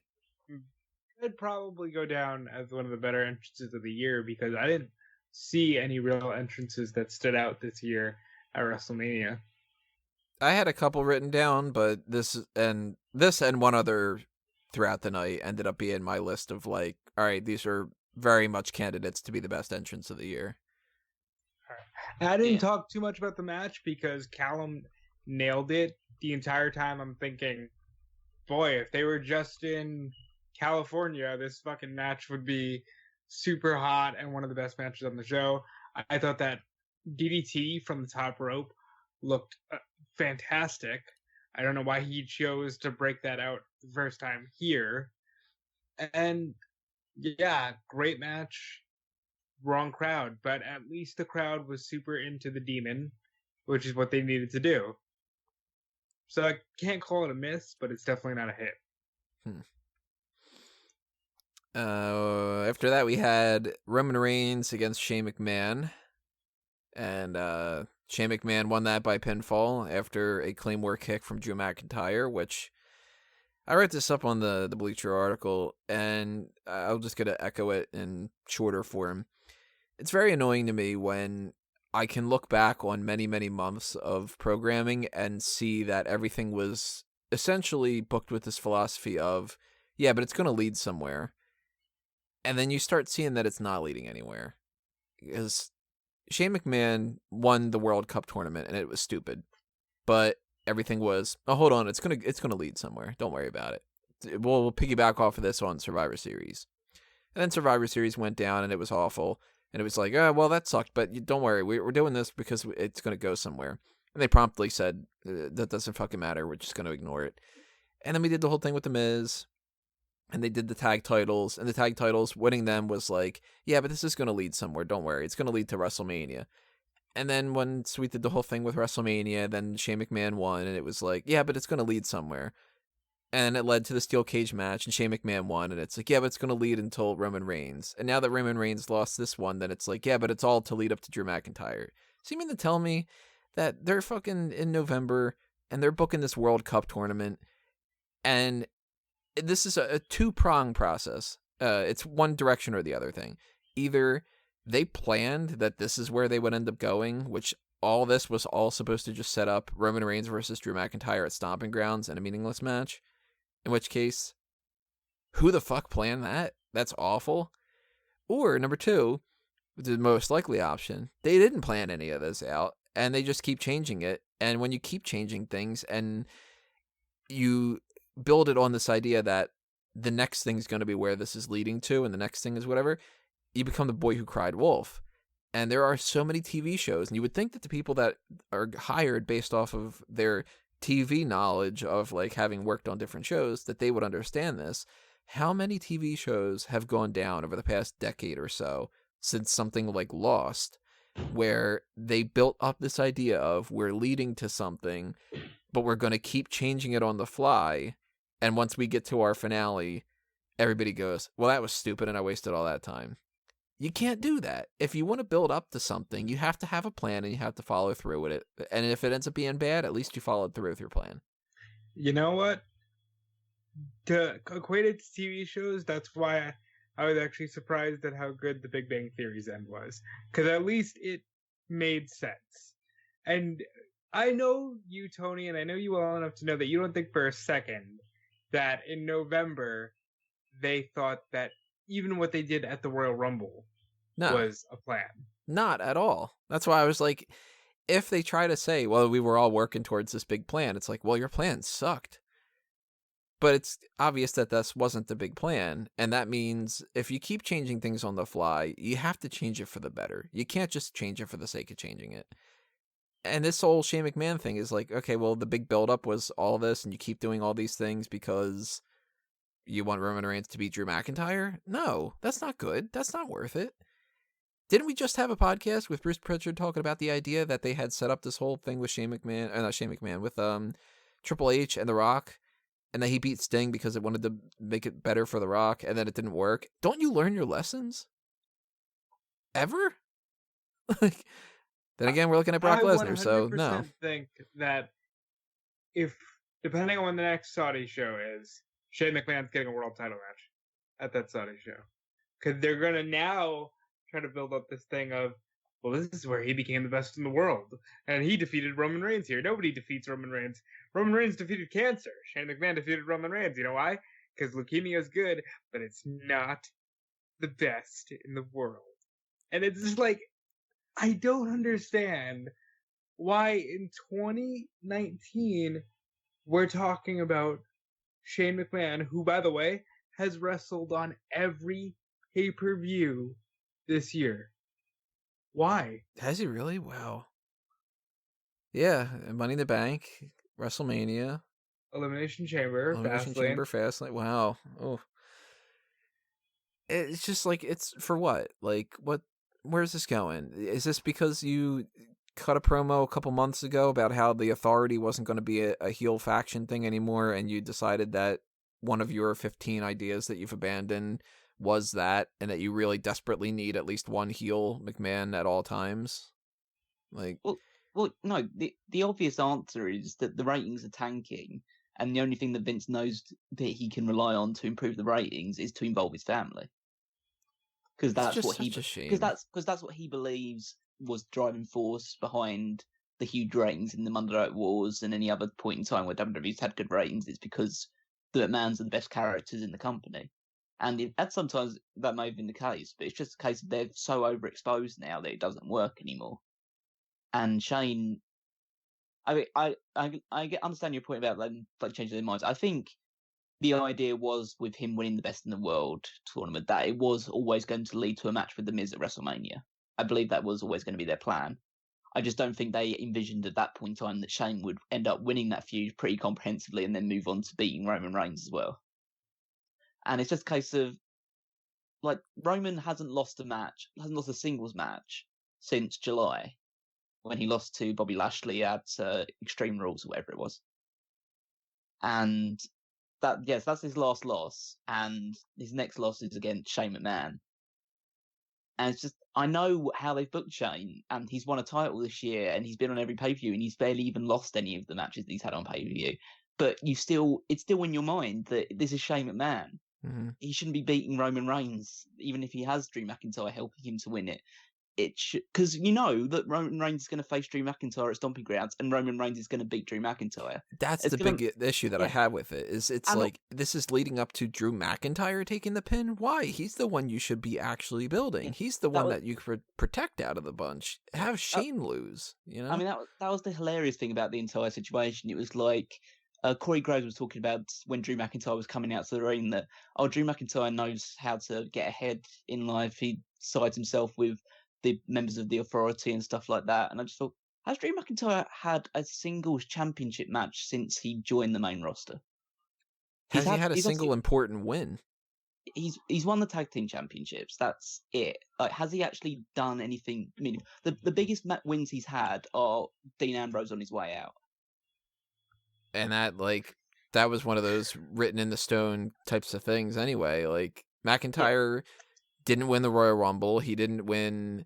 It'd probably go down as one of the better entrances of the year because I didn't see any real entrances that stood out this year at WrestleMania. I had a couple written down, but this and one other throughout the night ended up being my list of like, all right, these are very much candidates to be the best entrance of the year. I didn't talk too much about the match because Callum nailed it the entire time. I'm thinking, boy, if they were just in California, this fucking match would be super hot and one of the best matches on the show. I thought that DDT from the top rope looked fantastic. I don't know why he chose to break that out the first time here. And yeah, great match. Wrong crowd, but at least the crowd was super into the demon, which is what they needed to do. So I can't call it a miss, but it's definitely not a hit. After that, we had Roman Reigns against Shane McMahon. And Shane McMahon won that by pinfall after a Claymore kick from Drew McIntyre, which I wrote this up on the Bleacher article, and I'll just going to echo it in shorter form. It's very annoying to me when I can look back on many, many months of programming and see that everything was essentially booked with this philosophy of, yeah, but it's going to lead somewhere. And then you start seeing that it's not leading anywhere. Because Shane McMahon won the World Cup tournament, and it was stupid. But everything was, oh, hold on, it's gonna lead somewhere. Don't worry about it. We'll piggyback off of this on Survivor Series. And then Survivor Series went down, and it was awful. And it was like, oh, well, that sucked, but don't worry. We're doing this because it's going to go somewhere. And they promptly said, that doesn't fucking matter. We're just going to ignore it. And then we did the whole thing with The Miz. And they did the tag titles. And the tag titles, winning them was like, yeah, but this is going to lead somewhere. Don't worry. It's going to lead to WrestleMania. And then once we did the whole thing with WrestleMania, then Shane McMahon won, and it was like, yeah, but it's going to lead somewhere. And it led to the steel cage match, and Shane McMahon won, and it's like, yeah, but it's going to lead until Roman Reigns. And now that Roman Reigns lost this one, then it's like, yeah, but it's all to lead up to Drew McIntyre. So you mean to tell me that they're fucking in November, and they're booking this World Cup tournament, and this is a two-pronged process. It's one direction or the other thing. Either they planned that this is where they would end up going, which all this was all supposed to just set up Roman Reigns versus Drew McIntyre at Stomping Grounds in a meaningless match, in which case, who the fuck planned that? That's awful. Or number two, the most likely option, they didn't plan any of this out, and they just keep changing it. And when you keep changing things and you build it on this idea that the next thing's going to be where this is leading to, and the next thing is whatever, you become the boy who cried wolf. And there are so many TV shows, and you would think that the people that are hired based off of their TV knowledge of like having worked on different shows, that they would understand this. How many TV shows have gone down over the past decade or so since something like Lost, where they built up this idea of we're leading to something, but we're going to keep changing it on the fly. And once we get to our finale, everybody goes, well, that was stupid and I wasted all that time. You can't do that. If you want to build up to something, you have to have a plan and you have to follow through with it. And if it ends up being bad, at least you followed through with your plan. You know what? To equate it to TV shows, that's why I was actually surprised at how good The Big Bang Theory's end was. Because at least it made sense. And I know you, Tony, and I know you well enough to know that you don't think for a second that in November they thought that even what they did at the Royal Rumble was a plan. Not at all. That's why I was like, if they try to say, well, we were all working towards this big plan, it's like, well, your plan sucked. But it's obvious that this wasn't the big plan. And that means if you keep changing things on the fly, you have to change it for the better. You can't just change it for the sake of changing it. And this whole Shane McMahon thing is like, okay, well, the big buildup was all this, and you keep doing all these things because you want Roman Reigns to beat Drew McIntyre? No, that's not good. That's not worth it. Didn't we just have a podcast with Bruce Pritchard talking about the idea that they had set up this whole thing with with Triple H and The Rock, and that he beat Sting because it wanted to make it better for The Rock, and then it didn't work? Don't you learn your lessons? Ever? Like, then again, we're looking at Brock Lesnar, so no. I think that if, depending on when the next Saudi show is, Shane McMahon's getting a world title match at that Saudi show. Because they're going to now try to build up this thing of, well, this is where he became the best in the world. And he defeated Roman Reigns here. Nobody defeats Roman Reigns. Roman Reigns defeated cancer. Shane McMahon defeated Roman Reigns. You know why? Because leukemia is good, but it's not the best in the world. And it's just like, I don't understand why in 2019 we're talking about Shane McMahon, who, by the way, has wrestled on every pay-per-view this year. Why? Has he really? Wow. Yeah, Money in the Bank, WrestleMania, Elimination Chamber, Fastlane. Wow. Oh. It's just like, it's for what? Like, what? Where's this going? Is this because you cut a promo a couple months ago about how the Authority wasn't going to be a heel faction thing anymore, and you decided that one of your 15 ideas that you've abandoned was that, and that you really desperately need at least one heel McMahon at all times? Like, well, no. The obvious answer is that the ratings are tanking, and the only thing that Vince knows that he can rely on to improve the ratings is to involve his family. Because that's what he believes was the driving force behind the huge ratings in the Monday Night Wars and any other point in time where WWE's had good ratings. Is because the McMahons are the best characters in the company. And sometimes that may have been the case, but it's just a case of they're so overexposed now that it doesn't work anymore. And Shane, I understand your point about them like changing their minds. I think the idea was with him winning the Best in the World tournament that it was always going to lead to a match with The Miz at WrestleMania. I believe that was always going to be their plan. I just don't think they envisioned at that point in time that Shane would end up winning that feud pretty comprehensively and then move on to beating Roman Reigns as well. And it's just a case of, like, Roman hasn't lost a singles match since July. when he lost to Bobby Lashley at Extreme Rules or whatever it was. And that's his last loss, and his next loss is against Shane McMahon. And it's just, I know how they've booked Shane, and he's won a title this year, and he's been on every pay-per-view, and he's barely even lost any of the matches that he's had on pay-per-view. But it's still in your mind that this is Shane McMahon. Mm-hmm. He shouldn't be beating Roman Reigns, even if he has Drew McIntyre helping him to win it. Because you know that Roman Reigns is going to face Drew McIntyre at Stomping Grounds, and Roman Reigns is going to beat Drew McIntyre. That's the big issue that I have with it. This is leading up to Drew McIntyre taking the pin. Why? He's the one you should be actually building. He's the one that you could protect out of the bunch. Have Shane lose. You know. I mean, that was the hilarious thing about the entire situation. It was like Corey Graves was talking about when Drew McIntyre was coming out to the ring that Drew McIntyre knows how to get ahead in life. He sides himself with the members of the Authority and stuff like that. And I just thought, has Drew McIntyre had a singles championship match since he joined the main roster? Has he had a single important win? He's won the tag team championships. That's it. Like, has he actually done anything? I mean, the biggest wins he's had are Dean Ambrose on his way out. And that was one of those written in the stone types of things anyway. Like, McIntyre didn't win the Royal Rumble. He didn't win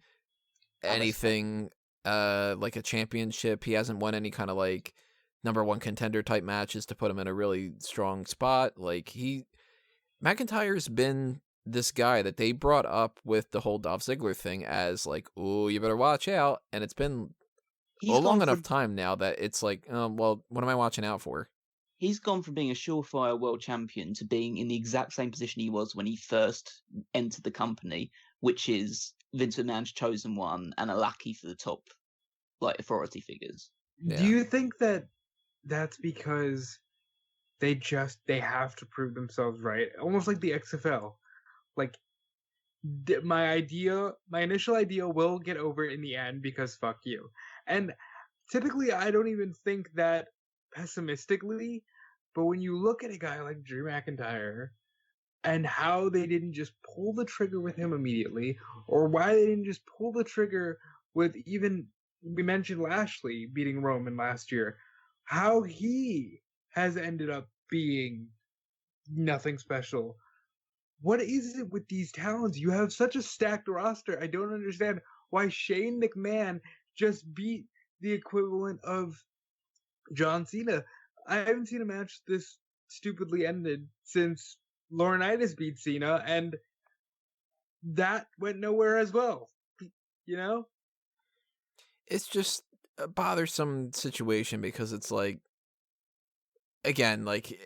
anything like a championship. He hasn't won any kind of like number one contender type matches to put him in a really strong spot. Like, McIntyre's been this guy that they brought up with the whole Dolph Ziggler thing as like, oh, you better watch out. And it's been long enough time now that it's like, well, what am I watching out for? He's gone from being a surefire world champion to being in the exact same position he was when he first entered the company, which is Vince McMahon's chosen one and a lackey for the top, like, authority figures. Yeah. Do you think that that's because they have to prove themselves right? Almost like the XFL. Like, my initial idea will get over in the end because fuck you. And typically I don't even think that pessimistically, but when you look at a guy like Drew McIntyre and how they didn't just pull the trigger with him immediately, or why they didn't just pull the trigger with even, we mentioned Lashley beating Roman last year, how he has ended up being nothing special. What is it with these talents? You have such a stacked roster. I don't understand why Shane McMahon just beat the equivalent of John Cena. I haven't seen a match this stupidly ended since Laurinaitis beat Cena, and that went nowhere as well. You know? It's just a bothersome situation because it's like, again, like,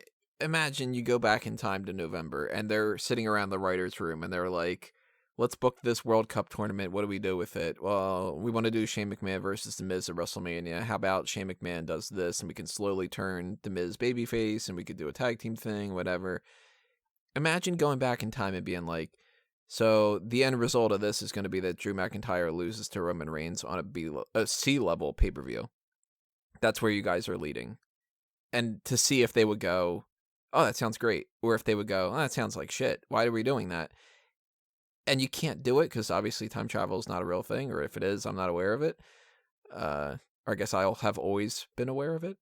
imagine you go back in time to November and they're sitting around the writer's room and they're like, let's book this World Cup tournament. What do we do with it? Well, we want to do Shane McMahon versus The Miz at WrestleMania. How about Shane McMahon does this and we can slowly turn The Miz babyface and we could do a tag team thing, whatever. Imagine going back in time and being like, so the end result of this is going to be that Drew McIntyre loses to Roman Reigns on a C-level pay-per-view. That's where you guys are leading. And to see if they would go, oh, that sounds great. Or if they would go, oh, that sounds like shit. Why are we doing that? And you can't do it because obviously time travel is not a real thing, or if it is, I'm not aware of it. Or I guess I'll have always been aware of it.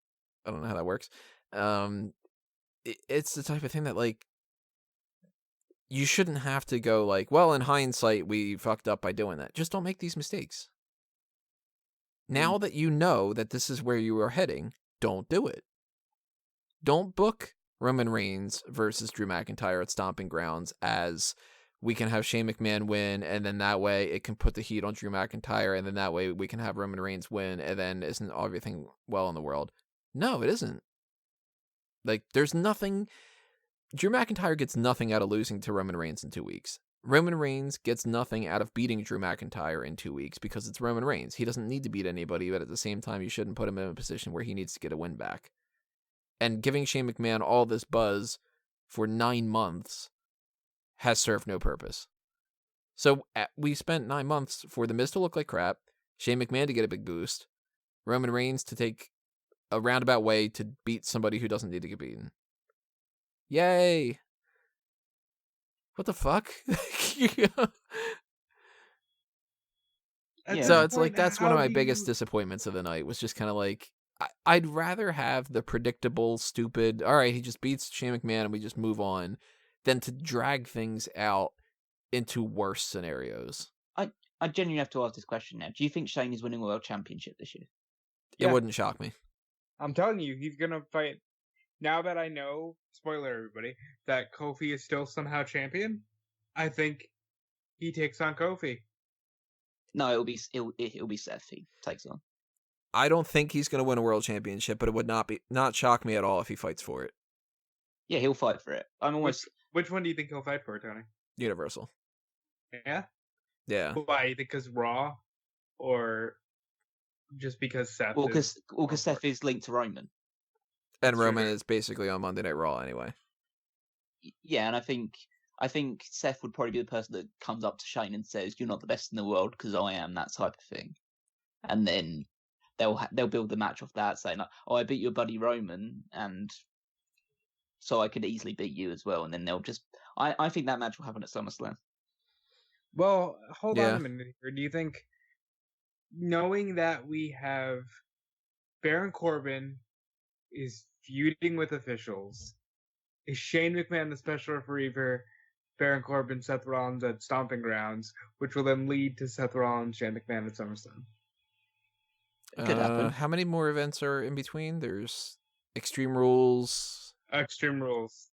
I don't know how that works. It's the type of thing that, like, you shouldn't have to go like, well, in hindsight, we fucked up by doing that. Just don't make these mistakes. Now that you know that this is where you are heading, don't do it. Don't book Roman Reigns versus Drew McIntyre at Stomping Grounds as we can have Shane McMahon win, and then that way it can put the heat on Drew McIntyre, and then that way we can have Roman Reigns win, and then isn't everything well in the world? No, it isn't. Like, there's nothing... Drew McIntyre gets nothing out of losing to Roman Reigns in 2 weeks. Roman Reigns gets nothing out of beating Drew McIntyre in 2 weeks because it's Roman Reigns. He doesn't need to beat anybody, but at the same time, you shouldn't put him in a position where he needs to get a win back. And giving Shane McMahon all this buzz for 9 months has served no purpose. So we spent 9 months for The Miz to look like crap, Shane McMahon to get a big boost, Roman Reigns to take a roundabout way to beat somebody who doesn't need to get beaten. Yay! What the fuck? So it's like that's one of my biggest disappointments of the night was just kind of like I'd rather have the predictable, stupid, all right, he just beats Shane McMahon and we just move on, than to drag things out into worse scenarios. I genuinely have to ask this question now. Do you think Shane is winning a world championship this year? It wouldn't shock me. I'm telling you, he's gonna fight. Now that I know, spoiler everybody, that Kofi is still somehow champion, I think he takes on Kofi. No, it'll be Seth he takes on. I don't think he's going to win a world championship, but it would not shock me at all if he fights for it. Yeah, he'll fight for it. I'm almost. Which one do you think he'll fight for, Tony? Universal. Yeah. Yeah. Why? Because Raw, or just because Seth? Well, because Seth is linked to Roman. And Roman is basically on Monday Night Raw anyway. Yeah, and I think Seth would probably be the person that comes up to Shane and says, "You're not the best in the world because I am," that type of thing, and then they'll build the match off that, saying like, "Oh, I beat your buddy Roman, and so I could easily beat you as well," and then they'll just. I think that match will happen at SummerSlam. Well, hold on a minute here. Do you think, knowing that we have Baron Corbin is feuding with officials, is Shane McMahon the special referee for Baron Corbin, Seth Rollins at Stomping Grounds, which will then lead to Seth Rollins, Shane McMahon at SummerSlam? It could happen. How many more events are in between? There's Extreme Rules. Extreme Rules.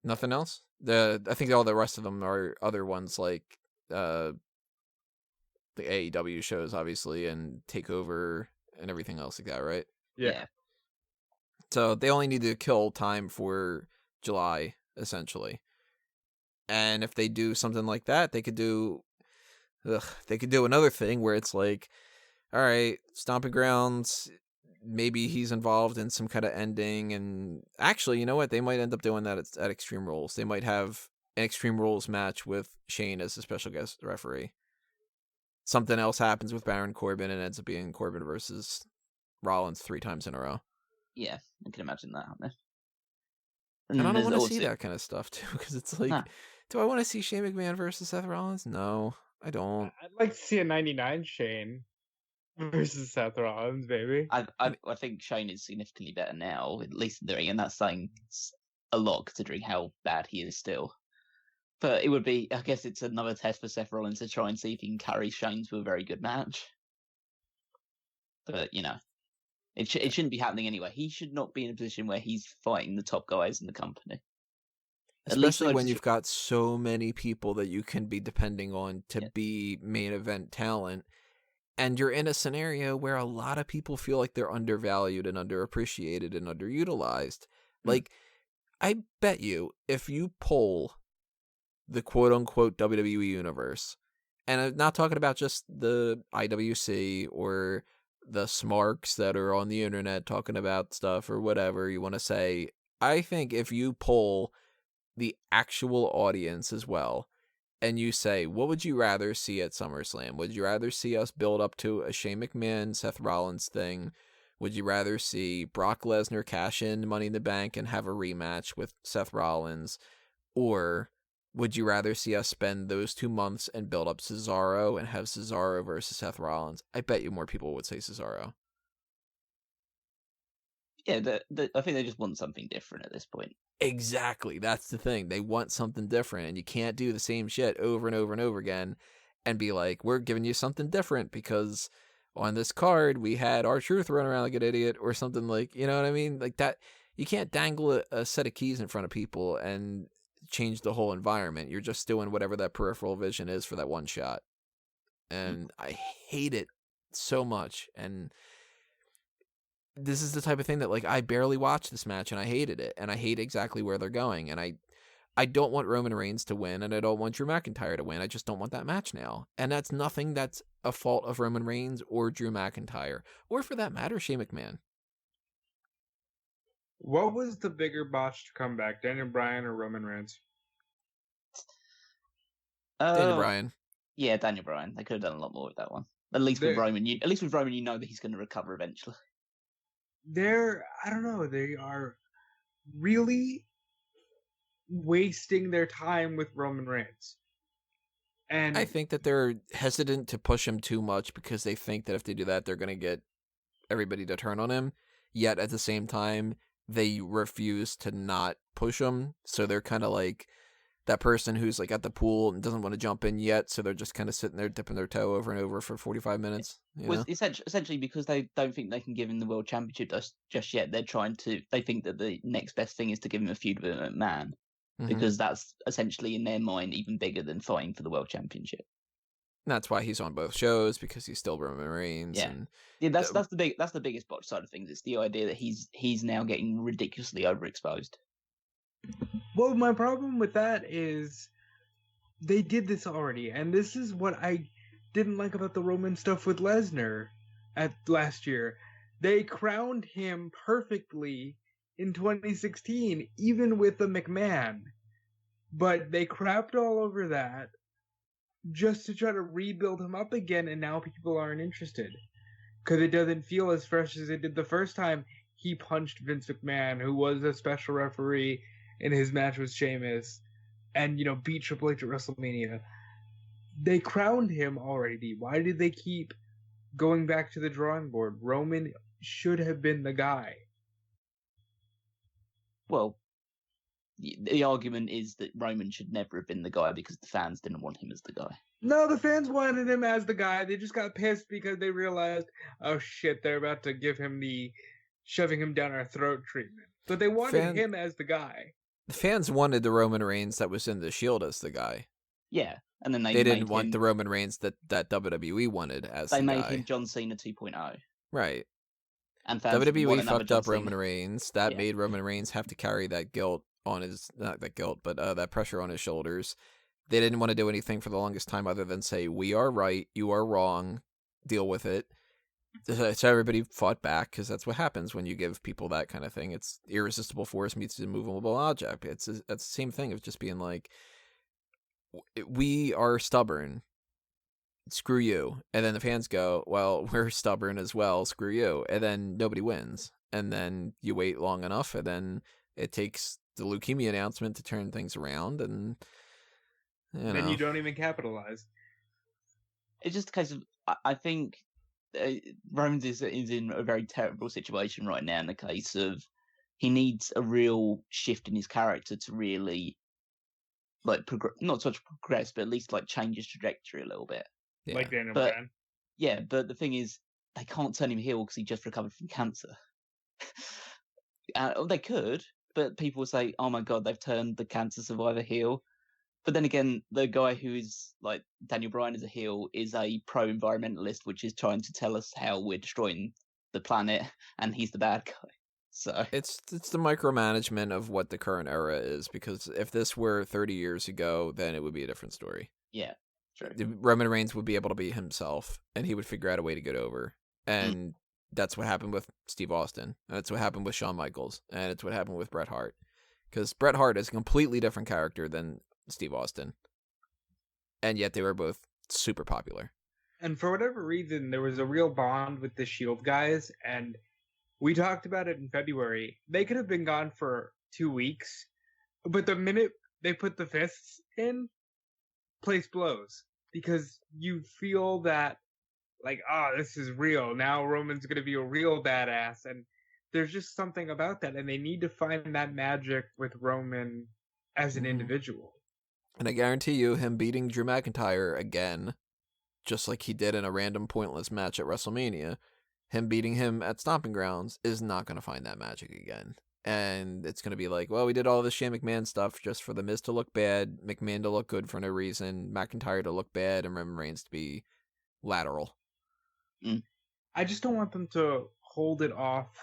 Nothing else? I think all the rest of them are other ones like the AEW shows, obviously, and TakeOver and everything else like that, right? Yeah. So they only need to kill time for July, essentially. And if they do something like that, they could do another thing where it's like, all right, Stomping Grounds, maybe he's involved in some kind of ending. And actually, you know what? They might end up doing that at Extreme Rules. They might have an Extreme Rules match with Shane as a special guest referee. Something else happens with Baron Corbin and ends up being Corbin versus Rollins 3 times in a row. Yeah, I can imagine that happening. And I don't want to see that kind of stuff, too, because it's like, do I want to see Shane McMahon versus Seth Rollins? No, I don't. I'd like to see a 99 Shane versus Seth Rollins, baby. I think Shane is significantly better now, at least in the ring, and that's saying a lot considering how bad he is still. But it would be, I guess it's another test for Seth Rollins to try and see if he can carry Shane to a very good match. But, it shouldn't be happening anyway. He should not be in a position where he's fighting the top guys in the company. Especially when you've got so many people that you can be depending on to be main event talent. And you're in a scenario where a lot of people feel like they're undervalued and underappreciated and underutilized. Like, I bet you if you poll the quote-unquote WWE universe, and I'm not talking about just the IWC or the smarks that are on the internet talking about stuff or whatever you want to say, I think if you poll the actual audience as well, and you say, what would you rather see at SummerSlam? Would you rather see us build up to a Shane McMahon, Seth Rollins thing? Would you rather see Brock Lesnar cash in Money in the Bank and have a rematch with Seth Rollins? Or would you rather see us spend those 2 months and build up Cesaro and have Cesaro versus Seth Rollins? I bet you more people would say Cesaro. Yeah, I think they just want something different at this point. Exactly. That's the thing. They want something different, and you can't do the same shit over and over and over again and be like, we're giving you something different because on this card we had R-Truth run around like an idiot or something, like, you know what I mean? Like that. You can't dangle a set of keys in front of people and change the whole environment. You're just doing whatever that peripheral vision is for that one shot. And I hate it so much. And this is the type of thing that, like, I barely watched this match and I hated it, and I hate exactly where they're going, and I don't want Roman Reigns to win, and I don't want Drew McIntyre to win. I just don't want that match now. And that's nothing that's a fault of Roman Reigns or Drew McIntyre, or for that matter, Shane McMahon. What was the bigger botched comeback, Daniel Bryan or Roman Reigns? Daniel Bryan. Yeah, Daniel Bryan. They could have done a lot more with that one. At least with Roman, you know that he's going to recover eventually. I don't know, they are really wasting their time with Roman Reigns. And I think that they're hesitant to push him too much because they think that if they do that, they're going to get everybody to turn on him. Yet at the same time, they refuse to not push him. So they're kind of like that person who's like at the pool and doesn't want to jump in yet. So they're just kind of sitting there dipping their toe over and over for 45 minutes. Was essentially because they don't think they can give him the world championship just yet. They think that the next best thing is to give him a feud with McMahon. Because that's essentially in their mind even bigger than fighting for the world championship. And that's why he's on both shows, because he's still Roman Reigns. Yeah, that's the biggest botch side of things. It's the idea that he's now getting ridiculously overexposed. Well, my problem with that is they did this already, and this is what I didn't like about the Roman stuff with Lesnar at last year. They crowned him perfectly in 2016, even with the McMahon. But they crapped all over that just to try to rebuild him up again, and now people aren't interested. Because it doesn't feel as fresh as it did the first time he punched Vince McMahon, who was a special referee in his match with Sheamus, and, beat Triple H at WrestleMania. They crowned him already. Why did they keep going back to the drawing board? Roman should have been the guy. Well, the argument is that Roman should never have been the guy because the fans didn't want him as the guy. No, the fans wanted him as the guy. They just got pissed because they realized, oh shit, they're about to give him the shoving him down our throat treatment. But they wanted him as the guy. The fans wanted the Roman Reigns that was in the Shield as the guy. Yeah, and then they didn't want the Roman Reigns that WWE wanted as the guy. They made him John Cena 2.0. Right. And WWE fucked up Roman Reigns. That made Roman Reigns have to carry that guilt on his, not that guilt, but that pressure on his shoulders. They didn't want to do anything for the longest time other than say, we are right, you are wrong, deal with it. So everybody fought back, because that's what happens when you give people that kind of thing. It's irresistible force meets immovable object. It's the same thing of just being like, we are stubborn, screw you. And then the fans go, well, we're stubborn as well, screw you. And then nobody wins. And then you wait long enough, and then it takes the leukemia announcement to turn things around, and then you don't even capitalize. It's just a case of, I think Roman is in a very terrible situation right now, in the case of he needs a real shift in his character to really not such progress, but at least change his trajectory a little bit. Yeah. Like Daniel Bryan. Yeah, but the thing is, they can't turn him heel because he just recovered from cancer. They could, but people will say, oh my god, they've turned the cancer survivor heel. But then again, the guy who is like Daniel Bryan as a heel is a pro-environmentalist, which is trying to tell us how we're destroying the planet, and he's the bad guy. So it's the micromanagement of what the current era is, because if this were 30 years ago, then it would be a different story. Yeah, true. Roman Reigns would be able to be himself, and he would figure out a way to get over. And that's what happened with Steve Austin. And that's what happened with Shawn Michaels. And it's what happened with Bret Hart. Because Bret Hart is a completely different character than Steve Austin. And yet they were both super popular. And for whatever reason, there was a real bond with the Shield guys, and we talked about it in February. They could have been gone for 2 weeks, but the minute they put the fists in, place blows. Because you feel that, this is real. Now Roman's going to be a real badass, and there's just something about that, and they need to find that magic with Roman as an individual. And I guarantee you, him beating Drew McIntyre again, just like he did in a random pointless match at WrestleMania, him beating him at Stomping Grounds is not going to find that magic again. And it's going to be like, well, we did all this Shane McMahon stuff just for The Miz to look bad, McMahon to look good for no reason, McIntyre to look bad, and Roman Reigns to be lateral. I just don't want them to hold it off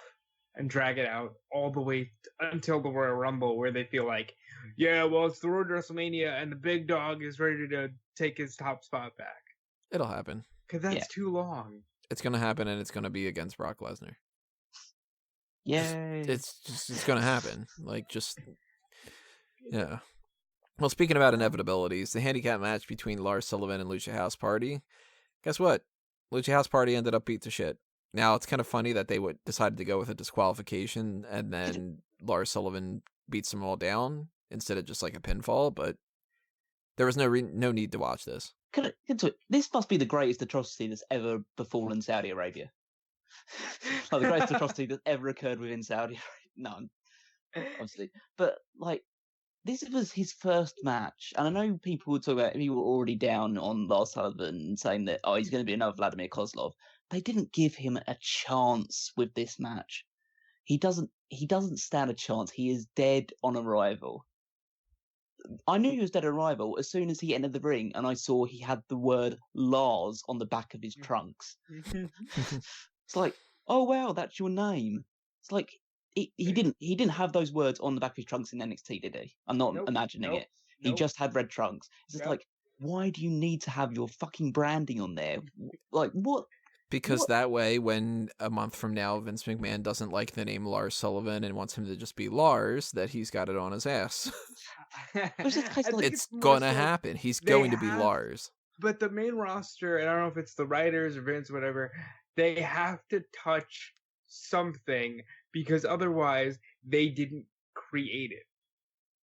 and drag it out all the way until the Royal Rumble, where they feel like, yeah, well, it's the road to WrestleMania, and the big dog is ready to take his top spot back. It'll happen. Because that's too long. It's going to happen, and it's going to be against Brock Lesnar. Yay. It's going to happen. Yeah. Well, speaking about inevitabilities, the handicap match between Lars Sullivan and Lucha House Party, guess what? Lucha House Party ended up beat to shit. Now, it's kind of funny that they decided to go with a disqualification, and then Lars Sullivan beats them all down instead of just like a pinfall, but There was no need to watch this. This must be the greatest atrocity that's ever befallen Saudi Arabia. Like the greatest atrocity that's ever occurred within Saudi Arabia. None, obviously. But like, this was his first match, and I know people would talk about people were already down on Lars Sullivan, saying that he's going to be another Vladimir Kozlov. They didn't give him a chance with this match. He doesn't stand a chance. He is dead on arrival. I knew he was dead on arrival as soon as he entered the ring, and I saw he had the word Lars on the back of his trunks. It's like, oh wow, that's your name. It's like. He didn't have those words on the back of his trunks in NXT, did he? I'm not imagining it. He just had red trunks. It's just like, why do you need to have your fucking branding on there? Like, what? Because that way, when a month from now Vince McMahon doesn't like the name Lars Sullivan and wants him to just be Lars, that he's got it on his ass. It's gonna happen. He's going to be Lars. But the main roster, and I don't know if it's the writers or Vince, whatever, they have to touch something, because otherwise they didn't create it.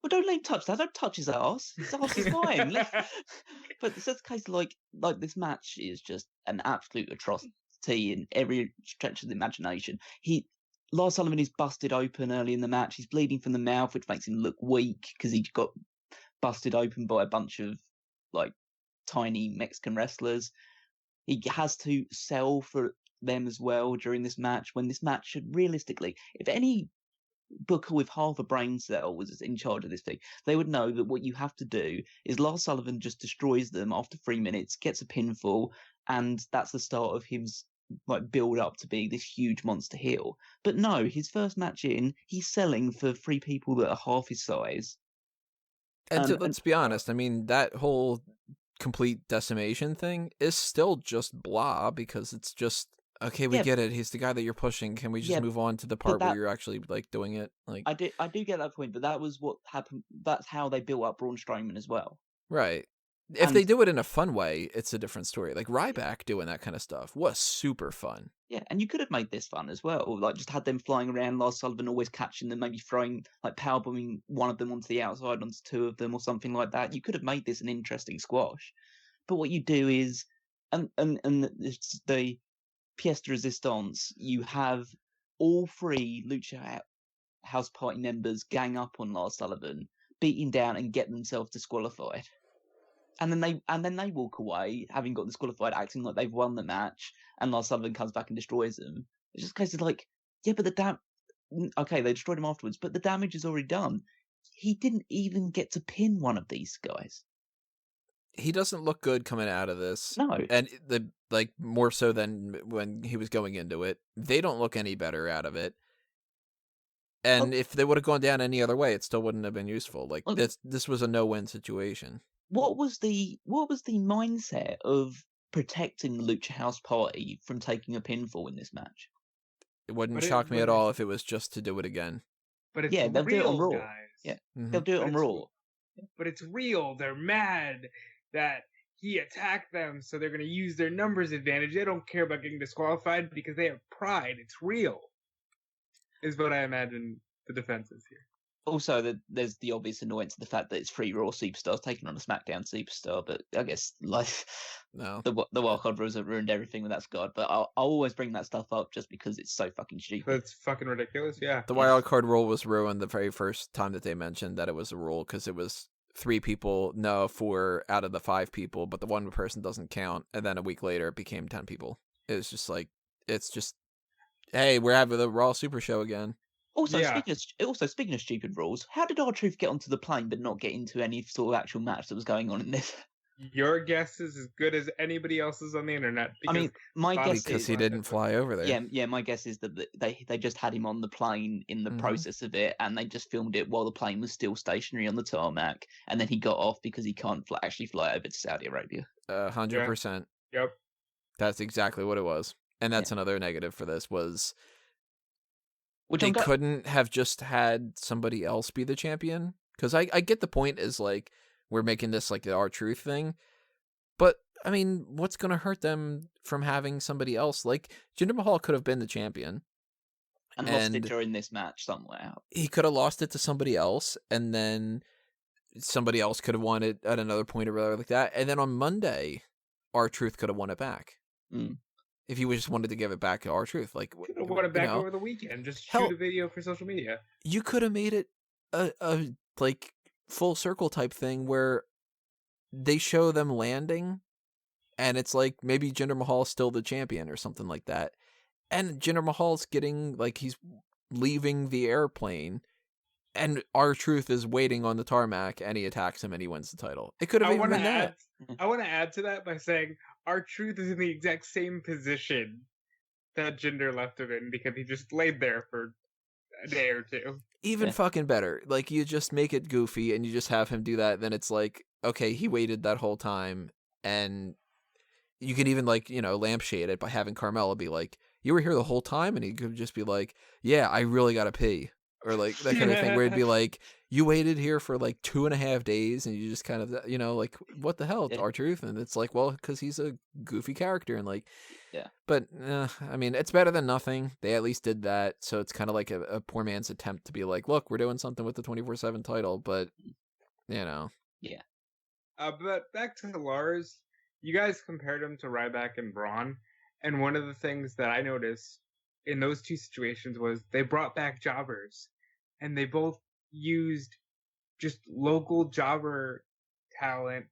Well, don't let him touch that. Don't touch his ass. His ass is fine. But it's just a case like this match is just an absolute atrocity in every stretch of the imagination. Lars Sullivan is busted open early in the match. He's bleeding from the mouth, which makes him look weak because he got busted open by a bunch of like tiny Mexican wrestlers. He has to sell for them as well during this match, when this match should realistically, if any booker with half a brain cell was in charge of this thing, they would know that what you have to do is Lars Sullivan just destroys them after 3 minutes, gets a pinfall, and that's the start of him like build up to be this huge monster heel. But no, his first match in, he's selling for 3 people that are half his size. And let's be honest, I mean, that whole complete decimation thing is still just blah, because it's just, okay, we get it. He's the guy that you're pushing. Can we just move on to the part where you're actually like doing it? Like, I do get that point, but that was what happened. That's how they built up Braun Strowman as well. Right. If they do it in a fun way, it's a different story. Like Ryback doing that kind of stuff was super fun. Yeah, and you could have made this fun as well. Like just had them flying around, Lars Sullivan always catching them, maybe throwing like powerbombing one of them onto the outside, onto 2 of them, or something like that. You could have made this an interesting squash. But what you do is, and it's the pièce de résistance, you have all 3 Lucha House Party members gang up on Lars Sullivan, beat him down, and get themselves disqualified. And then they walk away, having got disqualified, acting like they've won the match, and Lars Sullivan comes back and destroys them. It's just a case of like, yeah, but okay, they destroyed him afterwards, but the damage is already done. He didn't even get to pin one of these guys. He doesn't look good coming out of this. No. And more so than when he was going into it. They don't look any better out of it. And if they would have gone down any other way, it still wouldn't have been useful. Like this was a no-win situation. What was the mindset of protecting the Lucha House Party from taking a pinfall in this match? It wouldn't shock me at all if it was just to do it again. But it's they'll do it on Raw. Guys. Yeah, they'll do it on Raw. But it's real. They're mad that he attacked them, so they're going to use their numbers advantage. They don't care about getting disqualified because they have pride. It's real, is what I imagine the defense is here. Also, there's the obvious annoyance of the fact that it's 3 Raw superstars taking on a SmackDown superstar, but I guess the wildcard rules have ruined everything with that squad. But I'll always bring that stuff up just because it's so fucking stupid. It's fucking ridiculous, yeah. The wildcard rule was ruined the very first time that they mentioned that it was a rule, because it was 3 people, 4 out of the 5 people, but the 1 person doesn't count, and then a week later it became 10 people. It was just like, it's just, hey, we're having the Raw Super Show again. Also, speaking of stupid rules, how did R-Truth get onto the plane but not get into any sort of actual match that was going on in this? Your guess is as good as anybody else's on the internet. I mean, my guess because he didn't fly over there. Yeah. My guess is that they just had him on the plane in the process of it, and they just filmed it while the plane was still stationary on the tarmac, and then he got off because he can't actually fly over to Saudi Arabia. 100%. Yep. That's exactly what it was, and that's another negative for this was. They couldn't have just had somebody else be the champion, because I get the point is like we're making this like the R-Truth thing, but I mean, what's going to hurt them from having somebody else? Like Jinder Mahal could have been the champion and lost it during this match somewhere. He could have lost it to somebody else, and then somebody else could have won it at another point or whatever like that. And then on Monday, R-Truth could have won it back. If he just wanted to give it back to R-Truth. Like, could have won it back over the weekend. Just shoot a video for social media. You could have made it a like full circle type thing where they show them landing and it's like maybe Jinder Mahal's still the champion or something like that. And Jinder Mahal's getting, like, he's leaving the airplane and R-Truth is waiting on the tarmac and he attacks him and he wins the title. It could have even been that. I want to add to that by saying R-Truth is in the exact same position that Jinder left him in because he just laid there for a day or two. Even fucking better. Like, you just make it goofy and you just have him do that. Then it's like, okay, he waited that whole time. And you can even, like, you know, lampshade it by having Carmella be like, you were here the whole time? And he could just be like, yeah, I really got to pee. Or, like, that kind of thing where it'd be like, you waited here for, like, 2.5 days and you just kind of, you know, like, what the hell, R-Truth? And it's like, well, because he's a goofy character. And, like, but, I mean, it's better than nothing. They at least did that. So it's kind of like a poor man's attempt to be like, look, we're doing something with the 24/7 title. But, you know. Yeah. But back to Lars, you guys compared him to Ryback and Braun. And one of the things that I noticed in those two situations was they brought back jobbers. And they both used just local jobber talent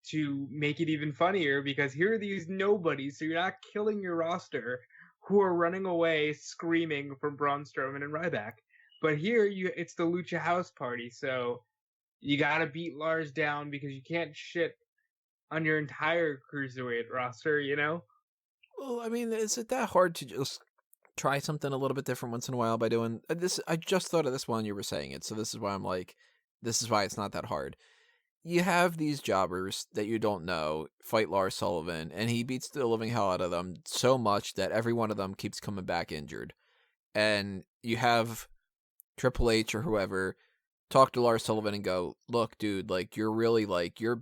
to make it even funnier, because here are these nobodies, so you're not killing your roster, who are running away screaming from Braun Strowman and Ryback. But here, it's the Lucha House Party, so you gotta beat Lars down because you can't shit on your entire cruiserweight roster, you know? Well, I mean, is it that hard to just try something a little bit different once in a while by doing this? I just thought of this while you were saying it, so this is why I'm like, this is why it's not that hard. You have these jobbers that you don't know fight Lars Sullivan, and he beats the living hell out of them so much that every one of them keeps coming back injured. And you have Triple H or whoever talk to Lars Sullivan and go, look, dude, like, you're really, like, you're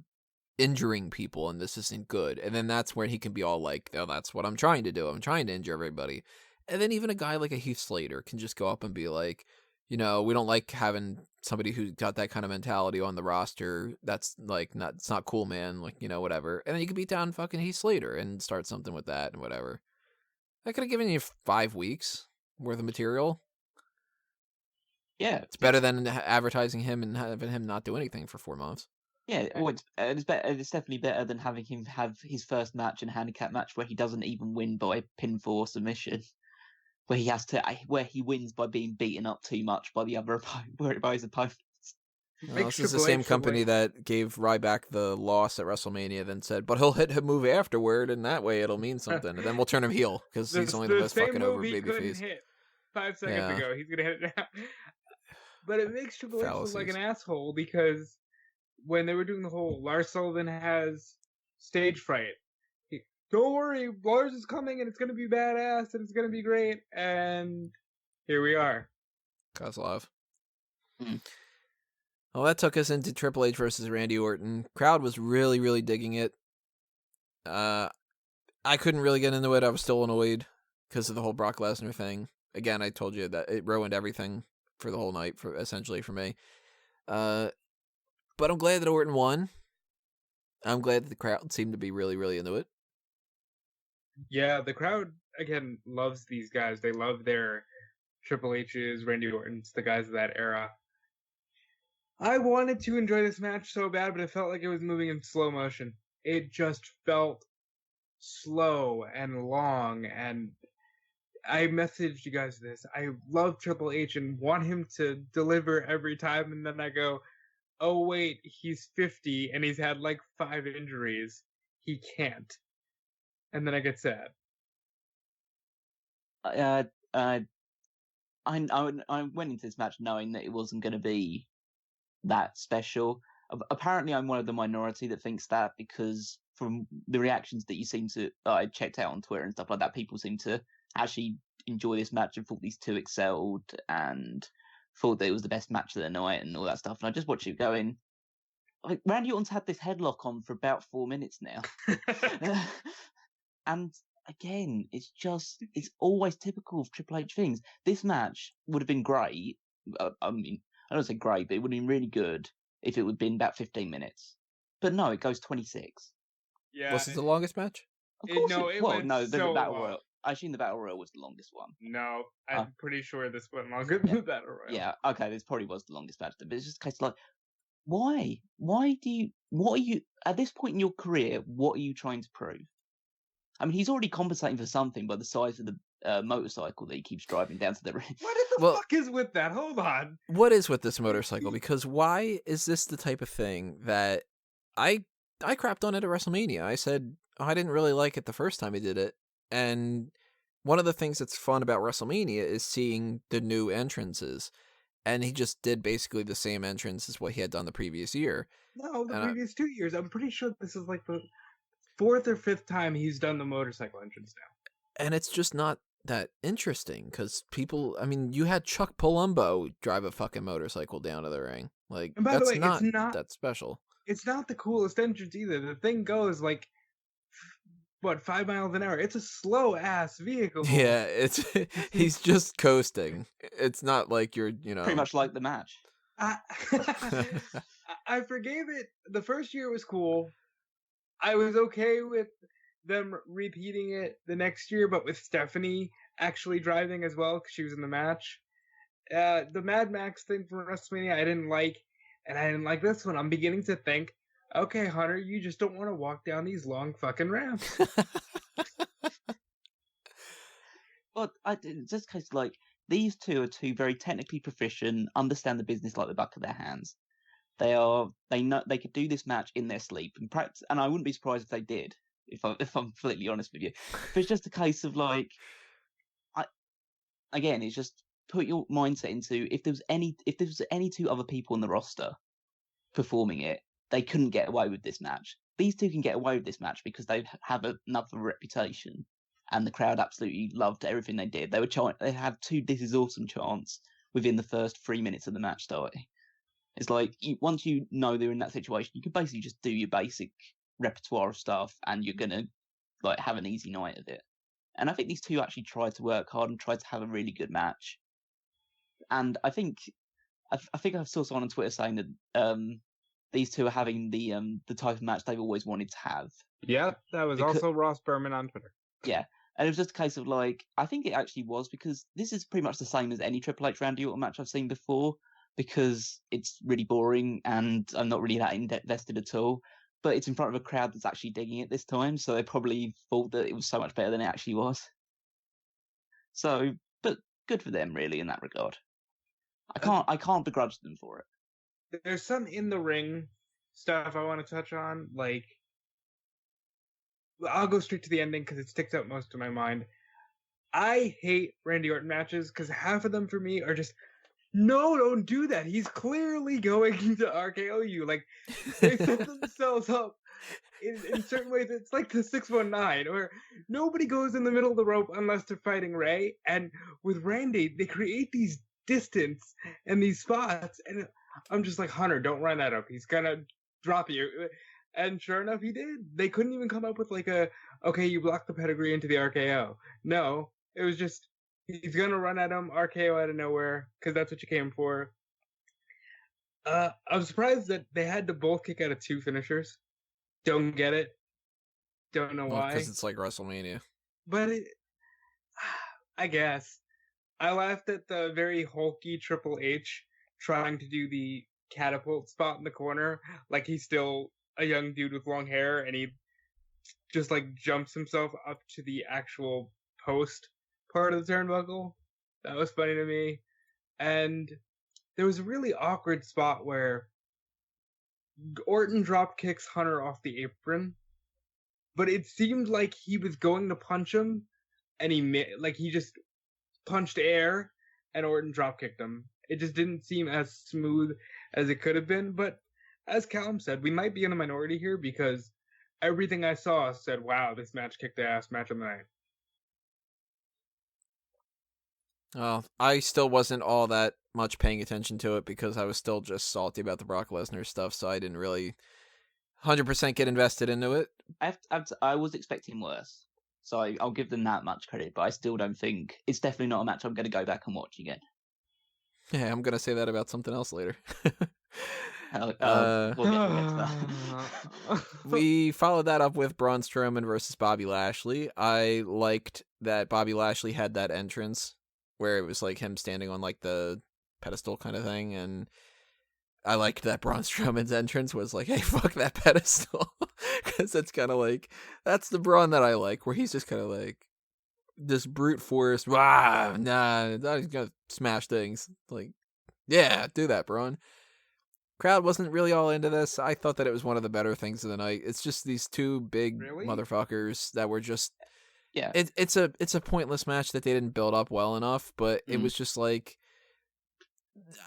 injuring people and this isn't good. And then that's where he can be all like, oh, that's what I'm trying to do. I'm trying to injure everybody. And then even a guy like a Heath Slater can just go up and be like, you know, we don't like having somebody who's got that kind of mentality on the roster. That's like, it's not cool, man. Like, you know, whatever. And then you could beat down fucking Heath Slater and start something with that and whatever. That could have given you 5 weeks worth of material. Yeah. It's better than advertising him and having him not do anything for 4 months. Yeah, well, it's better. It's definitely better than having him have his first match in a handicap match where he doesn't even win by pinfall or submission. Where he wins by being beaten up too much by the other by his opponents. Well, this is the same company that gave Ryback the loss at WrestleMania, then said, but he'll hit a move afterward, and that way it'll mean something, and then we'll turn him heel because he's only the best fucking over babyface. Hit 5 seconds ago, he's gonna hit it now. But it makes Triple H look like an asshole because when they were doing the whole Lars Sullivan has stage fright. Don't worry, Lars is coming and it's going to be badass and it's going to be great. And here we are. Kozlov. Well, that took us into Triple H versus Randy Orton. Crowd was really, really digging it. I couldn't really get into it. I was still annoyed because of the whole Brock Lesnar thing. Again, I told you that it ruined everything for the whole night, essentially for me. But I'm glad that Orton won. I'm glad that the crowd seemed to be really, really into it. Yeah, the crowd, again, loves these guys. They love their Triple H's, Randy Orton's, the guys of that era. I wanted to enjoy this match so bad, but it felt like it was moving in slow motion. It just felt slow and long, and I messaged you guys this. I love Triple H and want him to deliver every time, and then I go, oh wait, he's 50 and he's had like 5 injuries. He can't. And then I get sad. I went into this match knowing that it wasn't going to be that special. Apparently, I'm one of the minority that thinks that, because from the reactions that you seem to, I checked out on Twitter and stuff like that, people seem to actually enjoy this match and thought these two excelled and thought that it was the best match of the night and all that stuff. And I just watched it going, like, Randy Orton's had this headlock on for about 4 minutes now. And again, it's always typical of Triple H things. This match would have been great. I mean, I don't say great, but it would have been really good if it would have been about 15 minutes. But no, it goes 26. Yeah. Was it the longest match? Of course it well, went no, the so Battle long. Royal. I assume the Battle Royal was the longest one. No, I'm pretty sure this went longer than the Battle Royal. Yeah, okay, this probably was the longest match. But it's just a case of like, why? What are you, at this point in your career, what are you trying to prove? I mean, he's already compensating for something by the size of the motorcycle that he keeps driving down to the ring. What the fuck is with that? Hold on. What is with this motorcycle? Because why is this the type of thing that I crapped on it at WrestleMania? I said I didn't really like it the first time he did it. And one of the things that's fun about WrestleMania is seeing the new entrances. And he just did basically the same entrance as what he had done the previous year. No, the previous 2 years. I'm pretty sure this is like the 4th or 5th time he's done the motorcycle entrance now. And it's just not that interesting because people, I mean, you had Chuck Palumbo drive a fucking motorcycle down to the ring. Like, and by that's the way, it's not that special. It's not the coolest entrance either. The thing goes like, 5 miles an hour? It's a slow ass vehicle. Yeah, he's just coasting. It's not like you're, Pretty much like the match. I forgave it. The first year was cool. I was okay with them repeating it the next year, but with Stephanie actually driving as well because she was in the match. The Mad Max thing from WrestleMania I didn't like, and I didn't like this one. I'm beginning to think, okay, Hunter, you just don't want to walk down these long fucking ramps. Well, just because like these two are two very technically proficient, understand the business like the back of their hands. They know they could do this match in their sleep and practice, and I wouldn't be surprised if they did. If I'm completely honest with you, but it's just a case of like, it's just put your mindset into if there was any two other people on the roster performing it, they couldn't get away with this match. These two can get away with this match because they have another reputation, and the crowd absolutely loved everything they did. They had 2 "This is awesome" chants within the first 3 minutes of the match starting. It's like once you know they're in that situation, you can basically just do your basic repertoire of stuff, and you're gonna like have an easy night of it. And I think these two actually tried to work hard and tried to have a really good match. And I think I saw someone on Twitter saying that these two are having the type of match they've always wanted to have. Yeah, that was also Ross Berman on Twitter. Yeah, and it was just a case of like, I think it actually was because this is pretty much the same as any Triple H Randy Orton match I've seen before, because it's really boring and I'm not really that invested at all. But it's in front of a crowd that's actually digging it this time, so they probably thought that it was so much better than it actually was. So, but good for them, really, in that regard. I can't begrudge them for it. There's some in the ring stuff I want to touch on. Like, I'll go straight to the ending because it sticks out most of my mind. I hate Randy Orton matches because half of them for me are just, no, don't do that. He's clearly going to RKO you. Like, they set themselves up in certain ways. It's like the 619, where nobody goes in the middle of the rope unless they're fighting Ray. And with Randy, they create these distance and these spots. And I'm just like, Hunter, don't run that up. He's going to drop you. And sure enough, he did. They couldn't even come up with like okay, you blocked the pedigree into the RKO. No, it was just, he's gonna run at him, RKO out of nowhere, because that's what you came for. I'm surprised that they had to both kick out of 2 finishers. Don't get it. Don't know why. Because it's like WrestleMania. But I guess. I laughed at the very hulky Triple H trying to do the catapult spot in the corner, like he's still a young dude with long hair, and he just like jumps himself up to the actual post part of the turnbuckle. That was funny to me. And there was a really awkward spot where Orton drop kicks Hunter off the apron, but it seemed like he was going to punch him, and he just punched air, and Orton drop kicked him. It just didn't seem as smooth as it could have been. But as Callum said, we might be in a minority here because everything I saw said, wow, this match kicked ass, match of the night. Well, I still wasn't all that much paying attention to it because I was still just salty about the Brock Lesnar stuff, so I didn't really 100% get invested into it. I was expecting worse, so I'll give them that much credit, but I still don't think, it's definitely not a match I'm going to go back and watch again. Yeah, I'm going to say that about something else later. We'll get to that. We followed that up with Braun Strowman versus Bobby Lashley. I liked that Bobby Lashley had that entrance where it was like him standing on like the pedestal kind of thing, and I liked that Braun Strowman's entrance was like, hey, fuck that pedestal. Because it's kind of like, that's the Braun that I like, where he's just kind of like, this brute force, he's gonna smash things. Like, yeah, do that, Braun. Crowd wasn't really all into this. I thought that it was one of the better things of the night. It's just these two big motherfuckers that were just, it's a pointless match that they didn't build up well enough, but it was just like,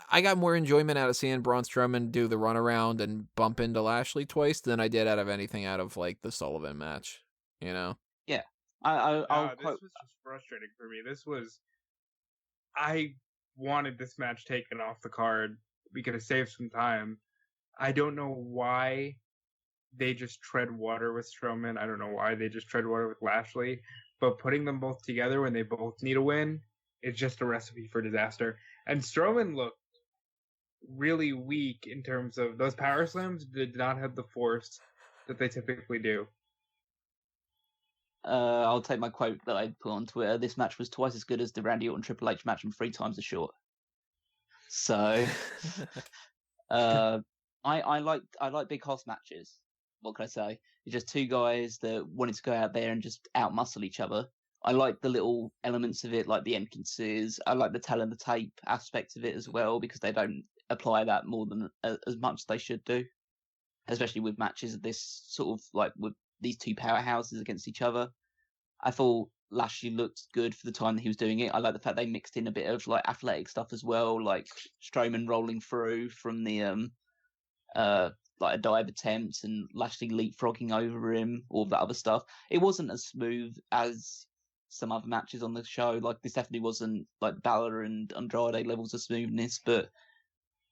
I got more enjoyment out of seeing Braun Strowman do the runaround and bump into Lashley twice than I did out of anything out of like the Sullivan match, you know? Yeah. This was just frustrating for me. I wanted this match taken off the card. We could have saved some time. I don't know why they just tread water with Strowman. I don't know why they just tread water with Lashley. But putting them both together when they both need a win is just a recipe for disaster. And Strowman looked really weak in terms of those power slams did not have the force that they typically do. I'll take my quote that I put on Twitter. This match was twice as good as the Randy Orton Triple H match and 3 times as short. So, I like big hoss matches. What can I say? It's just two guys that wanted to go out there and just out-muscle each other. I like the little elements of it, like the entrances. I like the telling the tape aspect of it as well, because they don't apply that more than as much as they should do, especially with matches of this sort of like with these two powerhouses against each other. I thought Lashley looked good for the time that he was doing it. I like the fact they mixed in a bit of like athletic stuff as well, like Strowman rolling through from the like a dive attempt and Lashley leapfrogging over him, all of that other stuff. It wasn't as smooth as some other matches on the show. Like, this definitely wasn't like Balor and Andrade levels of smoothness, but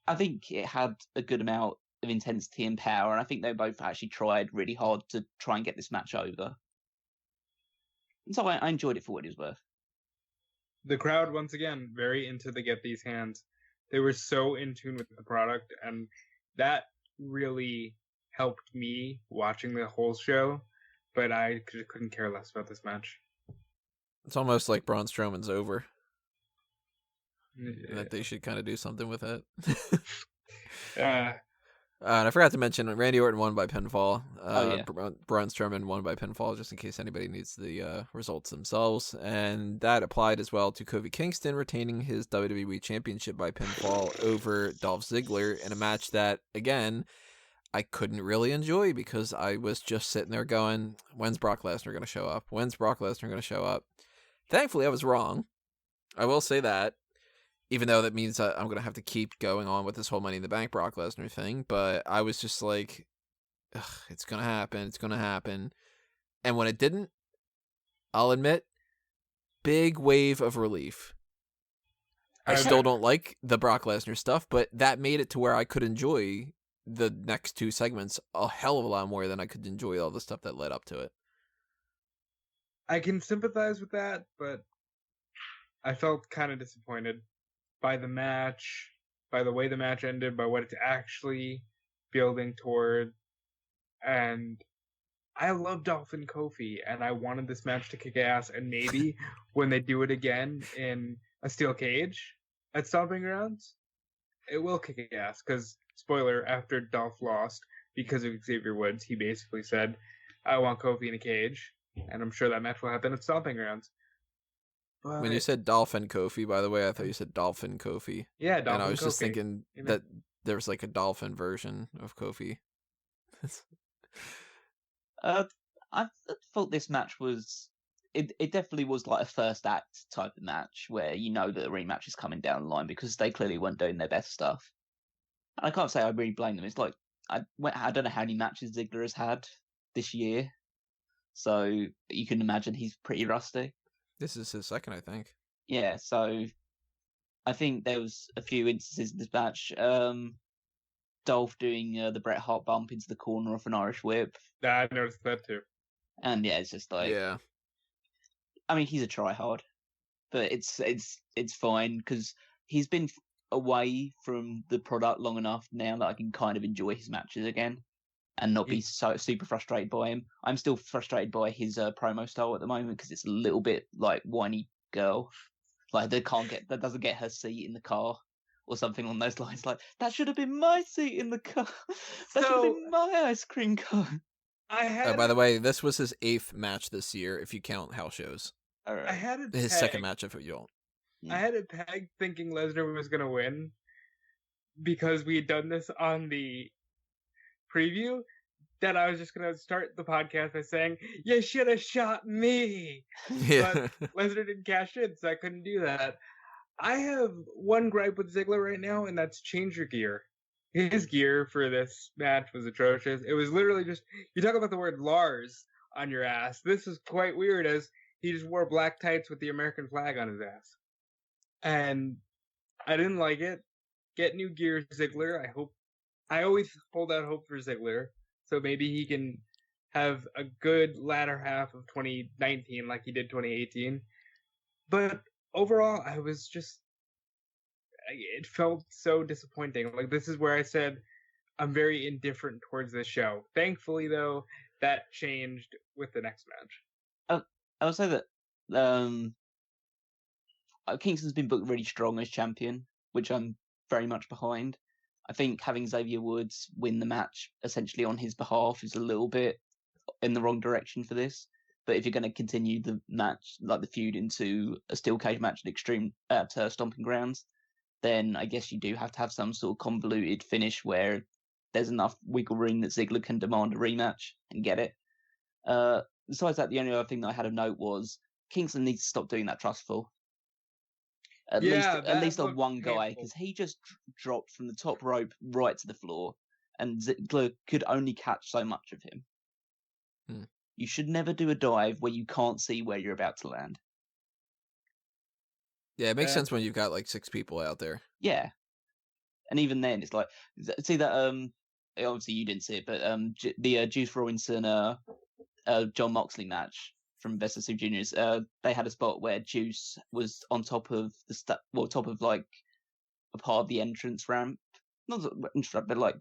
I think it had a good amount of intensity and power, and I think they both actually tried really hard to try and get this match over. And so I enjoyed it for what it was worth. The crowd, once again, very into the get these hands. They were so in tune with the product, and that really helped me watching the whole show, but I couldn't care less about this match. It's almost like Braun Strowman's over. Yeah. That they should kind of do something with it. And I forgot to mention, Randy Orton won by pinfall. Braun Strowman won by pinfall, just in case anybody needs the results themselves. And that applied as well to Kofi Kingston retaining his WWE Championship by pinfall over Dolph Ziggler in a match that, again, I couldn't really enjoy because I was just sitting there going, when's Brock Lesnar going to show up? When's Brock Lesnar going to show up? Thankfully, I was wrong. I will say that. Even though that means I'm going to have to keep going on with this whole Money in the Bank Brock Lesnar thing. But I was just like, it's going to happen. It's going to happen. And when it didn't, I'll admit, big wave of relief. I still don't like the Brock Lesnar stuff, but that made it to where I could enjoy the next two segments a hell of a lot more than I could enjoy all the stuff that led up to it. I can sympathize with that, but I felt kind of disappointed by the match, by the way the match ended, by what it's actually building toward. And I love Dolph and Kofi, and I wanted this match to kick ass, and maybe when they do it again in a steel cage at Stomping Grounds, it will kick ass, because, spoiler, after Dolph lost because of Xavier Woods, he basically said, I want Kofi in a cage, and I'm sure that match will happen at Stomping Grounds. But when you said Dolph and Kofi, by the way, I thought you said Dolphin Kofi. Yeah, Dolphin Kofi. And I was just thinking that there was like a dolphin version of Kofi. I thought this match was... It definitely was like a first act type of match where you know that the rematch is coming down the line because they clearly weren't doing their best stuff. And I can't say I really blame them. It's like, I don't know how many matches Ziggler has had this year. So you can imagine he's pretty rusty. This is his second, I think. Yeah, so I think there was a few instances in this match. Dolph doing the Bret Hart bump into the corner of an Irish whip. I noticed that too. And yeah, it's just like... Yeah. I mean, he's a tryhard, but it's fine because he's been away from the product long enough now that I can kind of enjoy his matches again and not be so super frustrated by him. I'm still frustrated by his promo style at the moment because it's a little bit like whiny girl, like that doesn't get her seat in the car or something on those lines. Like, that should have been my seat in the car. That should have been my ice cream cone. By the way, this was his 8th match this year, if you count house shows. All right. I had it his pegged. second match, if you don't. I had it pegged thinking Lesnar was going to win because we had done this on the preview, that I was just going to start the podcast by saying, you should have shot me. Yeah. But Lesnar didn't cash in, so I couldn't do that. I have one gripe with Ziggler right now, and that's change your gear. His gear for this match was atrocious. It was literally just, you talk about the word Lars on your ass. This is quite weird, as he just wore black tights with the American flag on his ass. And I didn't like it. Get new gear, Ziggler. I always hold out hope for Ziggler, so maybe he can have a good latter half of 2019 like he did 2018. But overall, it felt so disappointing. Like, this is where I said I'm very indifferent towards this show. Thankfully, though, that changed with the next match. I would say that Kingston's been booked really strong as champion, which I'm very much behind. I think having Xavier Woods win the match essentially on his behalf is a little bit in the wrong direction for this. But if you're going to continue the match, like the feud, into a steel cage match at Stomping Grounds, then I guess you do have to have some sort of convoluted finish where there's enough wiggle room that Ziggler can demand a rematch and get it. Besides that, the only other thing that I had of note was Kingston needs to stop doing that trustful. At least on one guy, because he just dropped from the top rope right to the floor, and Ziggler could only catch so much of him. You should never do a dive where you can't see where you're about to land. Yeah, it makes sense when you've got like 6 people out there. Yeah, and even then, it's like, see that obviously you didn't see it, but the Juice Robinson John Moxley match from Best of Super Juniors, they had a spot where Juice was on top of top of like a part of the entrance ramp, not the entrance ramp, but like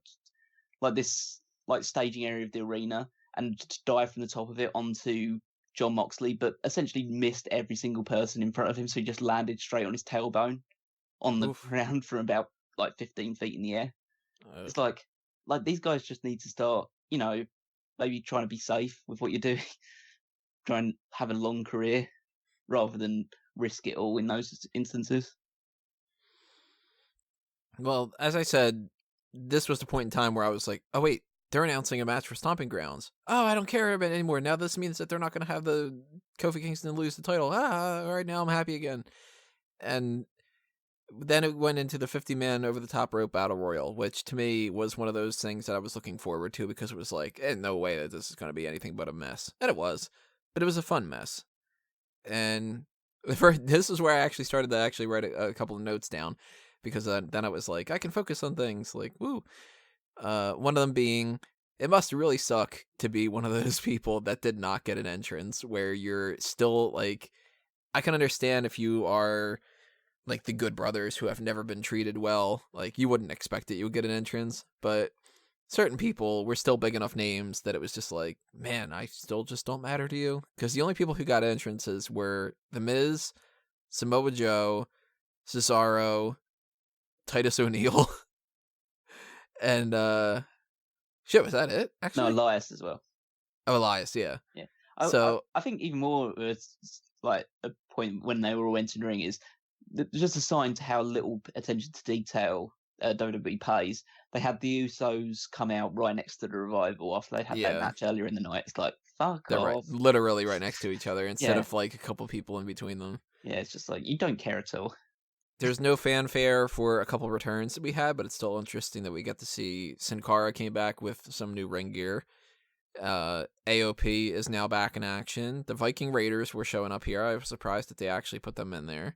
this like staging area of the arena, and dive from the top of it onto John Moxley, but essentially missed every single person in front of him, so he just landed straight on his tailbone on the ground from about like 15 feet in the air. It's like these guys just need to start, maybe trying to be safe with what you're doing. Try and have a long career rather than risk it all in those instances. Well, as I said, this was the point in time where I was like, oh wait, they're announcing a match for Stomping Grounds. Oh, I don't care about it anymore. Now this means that they're not going to have the Kofi Kingston lose the title. All right, now I'm happy again. And then it went into the 50-man over the top rope battle royal, which to me was one of those things that I was looking forward to, because it was like, no way that this is going to be anything but a mess. And it was, but it was a fun mess. And this is where I actually started to actually write a couple of notes down, because then I was like, I can focus on things like, woo. One of them being, it must really suck to be one of those people that did not get an entrance, where you're still like, I can understand if you are like the Good Brothers who have never been treated well, like you wouldn't expect that you would get an entrance, but certain people were still big enough names that it was just like, man, I still just don't matter to you. Because the only people who got entrances were The Miz, Samoa Joe, Cesaro, Titus O'Neil, and shit, was that it? Actually, No, Elias as well. Oh, Elias, yeah. Yeah. I think even more, it's like a point when they were all entering is just a sign to how little attention to detail WWE pays. They had the Usos come out right next to the Revival after they had that match earlier in the night. It's like, fuck off. Literally right next to each other instead of like a couple people in between them. Yeah, it's just like, you don't care at all. There's no fanfare for a couple returns that we had, but it's still interesting that we get to see Sin Cara came back with some new ring gear. AOP is now back in action. The Viking Raiders were showing up here. I was surprised that they actually put them in there.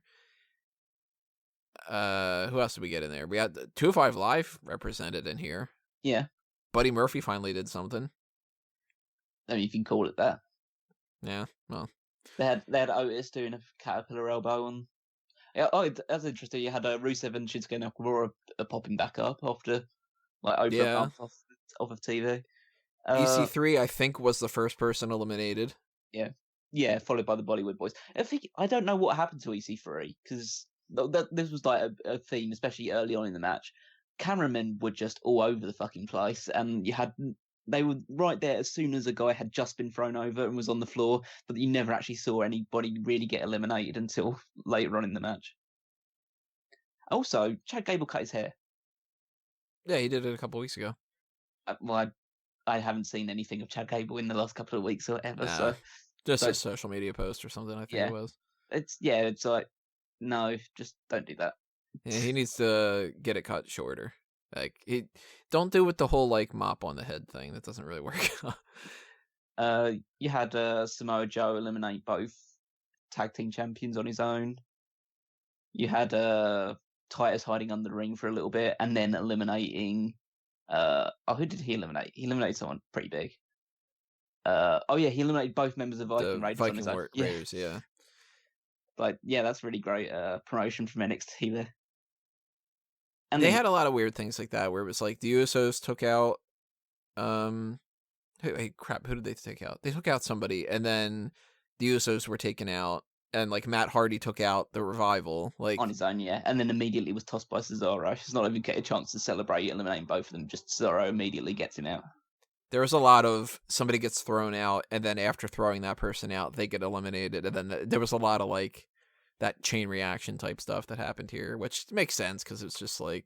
Who else did we get in there? We had 205 Live represented in here. Yeah. Buddy Murphy finally did something. I mean, you can call it that. Yeah, well. They had Otis doing a caterpillar elbow on Yeah, that's interesting. You had Rusev and Shinsuke Nakamura popping back up after like over a month off of TV. EC3, I think, was the first person eliminated. Yeah, followed by the Bollywood Boys. I don't know what happened to EC3 because this was like a theme, especially early on in the match. Cameramen were just all over the fucking place, and they were right there as soon as a guy had just been thrown over and was on the floor, but you never actually saw anybody really get eliminated until later on in the match. Also, Chad Gable cut his hair. Yeah, he did it a couple weeks ago. Well, I haven't seen anything of Chad Gable in the last couple of weeks or ever, so just a social media post or something. I think it was. It's like, no, just don't do that. Yeah, he needs to get it cut shorter. Like, don't do with the whole like mop on the head thing. That doesn't really work. You had Samoa Joe eliminate both tag team champions on his own. You had Titus hiding under the ring for a little bit, and then eliminating. Who did he eliminate? He eliminated someone pretty big. He eliminated both members of Viking Raiders on his own. Raiders, yeah. But yeah, that's really great promotion from NXT there. And they had a lot of weird things like that, where it was like the Usos took out, who did they take out? They took out somebody, and then the Usos were taken out, and like Matt Hardy took out the Revival, like on his own, yeah, and then immediately was tossed by Cesaro. He's not even get a chance to celebrate eliminating both of them. Just Cesaro immediately gets him out. There was a lot of somebody gets thrown out, and then after throwing that person out, they get eliminated, and then there was a lot of like that chain reaction type stuff that happened here, which makes sense because it's just like,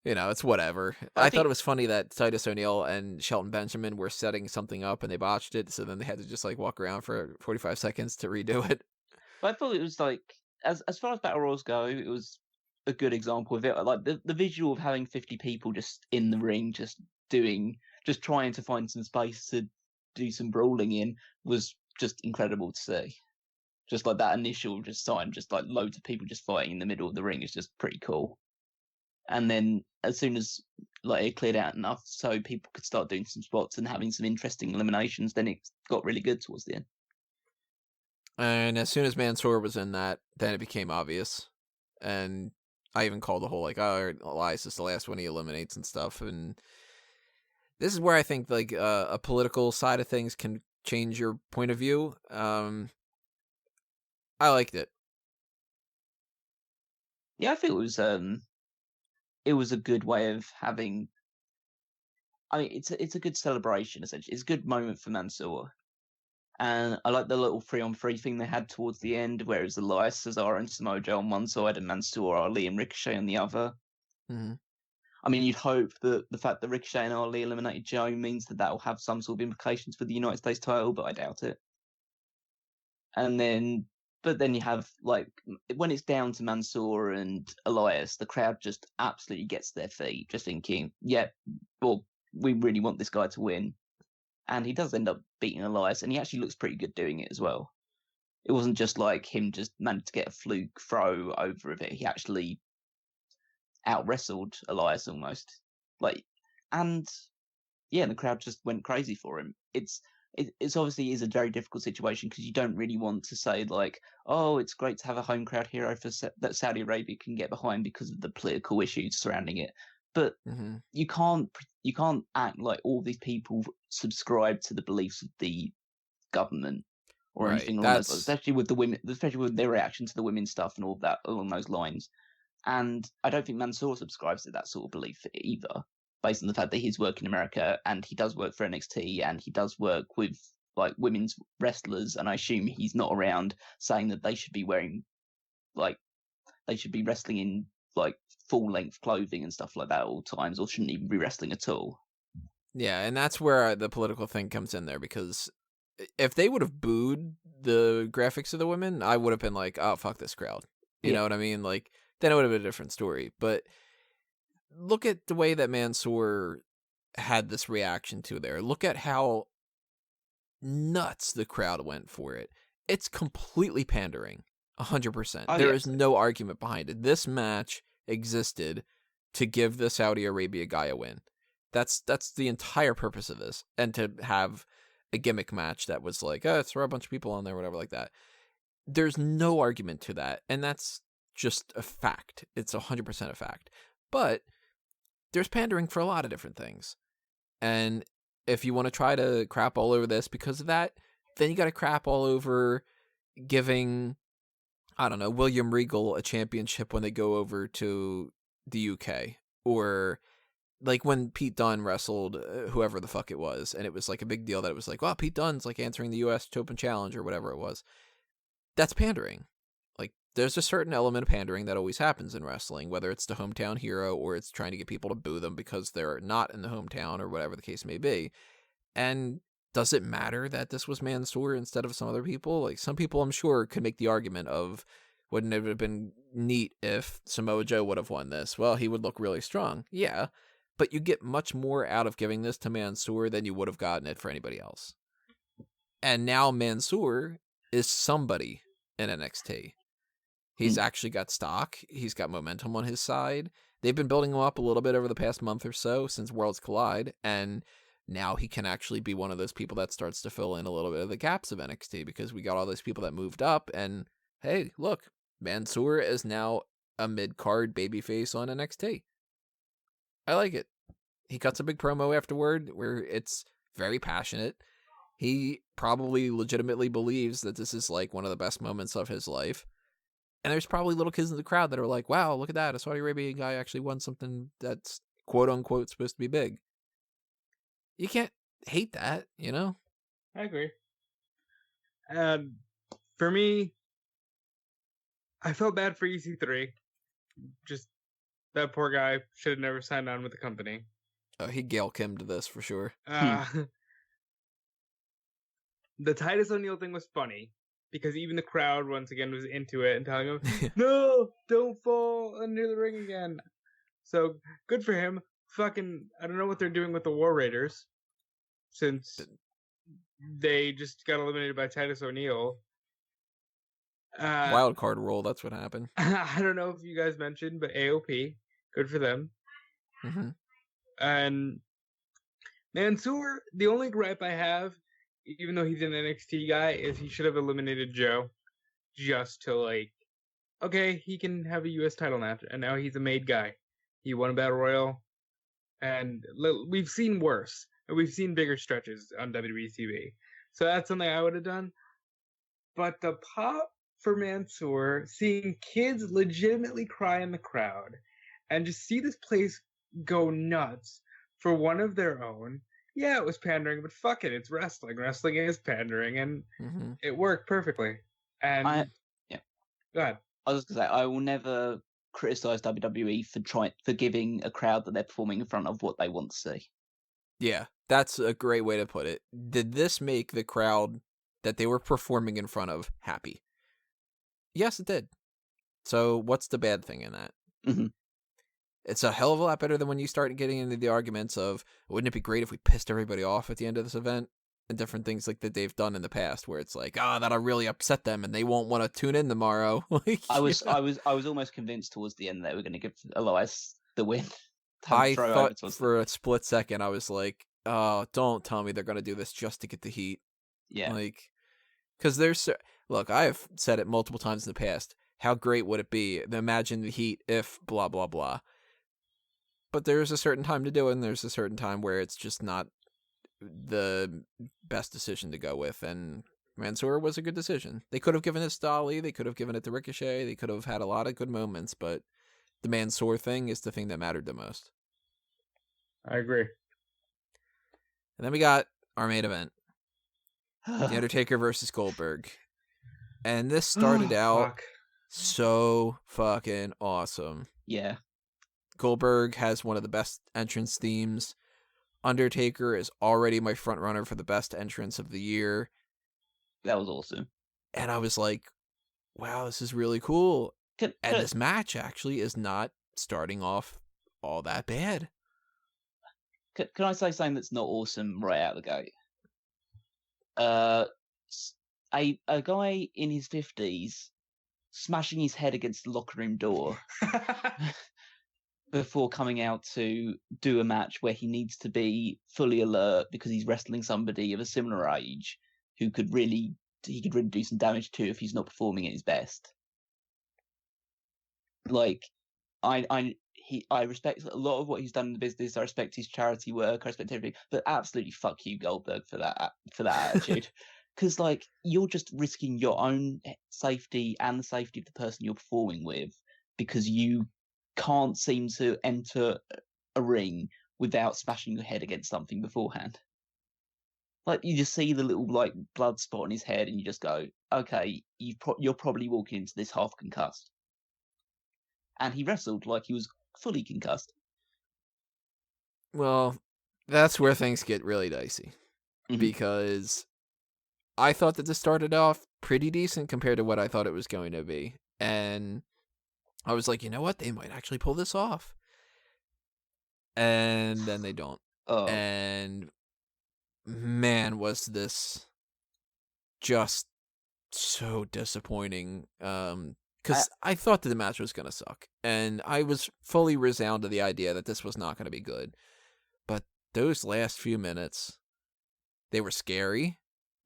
it's whatever. I thought it was funny that Titus O'Neil and Shelton Benjamin were setting something up and they botched it, so then they had to just like walk around for 45 seconds to redo it. But I thought it was like, as far as Battle Royals go, it was a good example of it. Like the visual of having 50 people just in the ring, just trying to find some space to do some brawling in was just incredible to see. Just like that initial sign, just like loads of people just fighting in the middle of the ring is just pretty cool. And then as soon as like it cleared out enough so people could start doing some spots and having some interesting eliminations, then it got really good towards the end. And as soon as Mansoor was in that, then it became obvious. And I even called the whole like, Elias is the last one he eliminates and stuff. And this is where I think like a political side of things can change your point of view. I liked it. Yeah, I think it was a good way of having. I mean, it's a good celebration essentially. It's a good moment for Mansoor, and I like the little 3-on-3 thing they had towards the end, where it was Elias, Cesaro, and Samoa Joe on one side, and Mansoor, Ali, and Ricochet on the other. Mm-hmm. I mean, you'd hope that the fact that Ricochet and Ali eliminated Joe means that will have some sort of implications for the United States title, but I doubt it. But then you have, like, when it's down to Mansoor and Elias, the crowd just absolutely gets their feet, just thinking, we really want this guy to win. And he does end up beating Elias, and he actually looks pretty good doing it as well. It wasn't just like him just managed to get a fluke throw over of it. He actually out-wrestled Elias almost. The crowd just went crazy for him. It's obviously is a very difficult situation because you don't really want to say like, oh, it's great to have a home crowd hero that Saudi Arabia can get behind because of the political issues surrounding it. But you can't act like all these people subscribe to the beliefs of the government or anything like that. Especially with the women, especially with their reaction to the women's stuff and all that along those lines. And I don't think Mansoor subscribes to that sort of belief either, based on the fact that he's working in America and he does work for NXT and he does work with like women's wrestlers, and I assume he's not around saying that they should be wearing they should be wrestling in like full length clothing and stuff like that at all times, or shouldn't even be wrestling at all. Yeah, and that's where the political thing comes in there, because if they would have booed the graphics of the women, I would have been like, oh, fuck this crowd. You know what I mean? Like, then it would have been a different story. But look at the way that Mansoor had this reaction to there. Look at how nuts the crowd went for it. It's completely pandering, 100%. There is no argument behind it. This match existed to give the Saudi Arabia guy a win. That's the entire purpose of this. And to have a gimmick match that was like, throw a bunch of people on there, whatever like that. there's no argument to that, and that's just a fact. It's 100% a fact. But there's pandering for a lot of different things. And if you want to try to crap all over this because of that, then you got to crap all over giving, I don't know, William Regal a championship when they go over to the UK. Or like when Pete Dunne wrestled whoever the fuck it was, and it was like a big deal that it was like, well, Pete Dunne's like answering the US Open Challenge or whatever it was. That's pandering. Like, there's a certain element of pandering that always happens in wrestling, whether it's the hometown hero or it's trying to get people to boo them because they're not in the hometown or whatever the case may be. And does it matter that this was Mansoor instead of some other people? Like, some people, I'm sure, could make the argument of, wouldn't it have been neat if Samoa Joe would have won this? Well, he would look really strong. Yeah, but you get much more out of giving this to Mansoor than you would have gotten it for anybody else. And now Mansoor is somebody in NXT. He's actually got stock. He's got momentum on his side. They've been building him up a little bit over the past month or so since Worlds Collide, and now he can actually be one of those people that starts to fill in a little bit of the gaps of NXT because we got all those people that moved up, and hey, look, Mansoor is now a mid-card babyface on NXT. I like it. He cuts a big promo afterward where it's very passionate. He probably legitimately believes that this is like one of the best moments of his life. And there's probably little kids in the crowd that are like, wow, look at that. A Saudi Arabian guy actually won something that's quote unquote supposed to be big. You can't hate that, you know? I agree. For me, I felt bad for EC3. Just that poor guy should have never signed on with the company. Oh, he Gail Kim'd to this for sure. The Titus O'Neil thing was funny because even the crowd once again was into it and telling him, "No, don't fall under the ring again." So good for him. Fucking, I don't know what they're doing with the War Raiders since they just got eliminated by Titus O'Neil. Wild card rule, that's what happened. I don't know if you guys mentioned, but AOP, good for them. Mm-hmm. And Mansoor, the only gripe I have, even though he's an NXT guy, is he should have eliminated Joe just to like, okay, he can have a US title match, and now he's a made guy. He won a Battle Royal, and we've seen worse, and we've seen bigger stretches on WWE TV. So that's something I would have done. But the pop for Mansoor, seeing kids legitimately cry in the crowd, and just see this place go nuts for one of their own. Yeah, it was pandering, but fuck it, it's wrestling. Wrestling is pandering, and it worked perfectly. And go ahead. I was gonna say, I will never criticize WWE for giving a crowd that they're performing in front of what they want to see. Yeah, that's a great way to put it. Did this make the crowd that they were performing in front of happy? Yes, it did. So what's the bad thing in that? Mm-hmm. It's a hell of a lot better than when you start getting into the arguments of, wouldn't it be great if we pissed everybody off at the end of this event? And different things like that they've done in the past, where it's like, that'll really upset them, and they won't want to tune in tomorrow. I was almost convinced towards the end they were going to give Elias the win. I thought for a split second, I was like, don't tell me they're going to do this just to get the heat. Yeah. Like, because look, I have said it multiple times in the past. How great would it be? Imagine the heat if blah, blah, blah. But there's a certain time to do it, and there's a certain time where it's just not the best decision to go with. And Mansoor was a good decision. They could have given it to Ali. They could have given it to Ricochet. They could have had a lot of good moments, but the Mansoor thing is the thing that mattered the most. I agree. And then we got our main event. The Undertaker versus Goldberg. And this started out so fucking awesome. Yeah. Goldberg has one of the best entrance themes. Undertaker is already my front runner for the best entrance of the year. That was awesome. And I was like, wow, this is really cool. This match actually is not starting off all that bad. Can I say something that's not awesome right out of the gate? A guy in his 50s smashing his head against the locker room door before coming out to do a match where he needs to be fully alert because he's wrestling somebody of a similar age who could really he could really do some damage to if he's not performing at his best. Like, I respect a lot of what he's done in the business. I respect his charity work. I respect everything. But absolutely fuck you, Goldberg, for that attitude. Because, like, you're just risking your own safety and the safety of the person you're performing with because you can't seem to enter a ring without smashing your head against something beforehand. Like, you just see the little, like, blood spot on his head and you just go, okay, you're probably walking into this half concussed. And he wrestled like he was fully concussed. Well, that's where things get really dicey. Mhm. Because I thought that this started off pretty decent compared to what I thought it was going to be. And I was like, you know what? They might actually pull this off. And then they don't. Oh. And man, was this just so disappointing. Because I thought that the match was going to suck. And I was fully resounded to the idea that this was not going to be good. But those last few minutes, they were scary.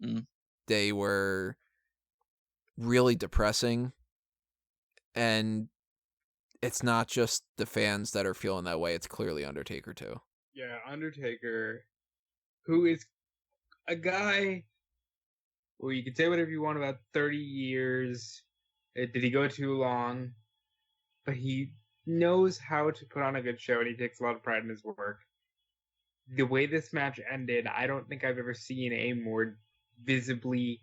Mm. They were really depressing. And it's not just the fans that are feeling that way. It's clearly Undertaker, too. Yeah, Undertaker, who is a guy where you can say whatever you want about 30 years. Did he go too long? But he knows how to put on a good show, and he takes a lot of pride in his work. The way this match ended, I don't think I've ever seen a more visibly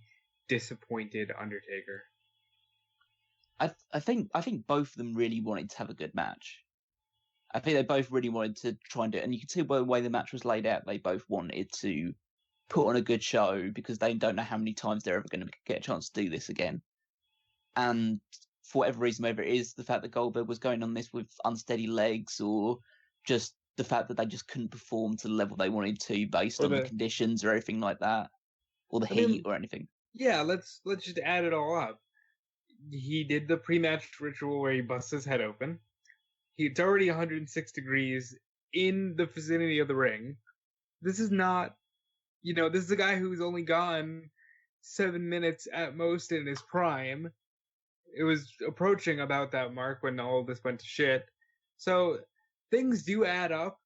disappointed Undertaker. I think both of them really wanted to have a good match. I think they both really wanted to try and do it. And you can see by the way the match was laid out, they both wanted to put on a good show because they don't know how many times they're ever going to get a chance to do this again. And for whatever reason, whether it is the fact that Goldberg was going on this with unsteady legs or just the fact that they just couldn't perform to the level they wanted to based on the conditions or anything like that, or the heat or anything. Yeah, let's just add it all up. He did the pre-match ritual where he busts his head open. It's already 106 degrees in the vicinity of the ring. This is not, this is a guy who's only gone 7 minutes at most in his prime. It was approaching about that mark when all of this went to shit. So things do add up,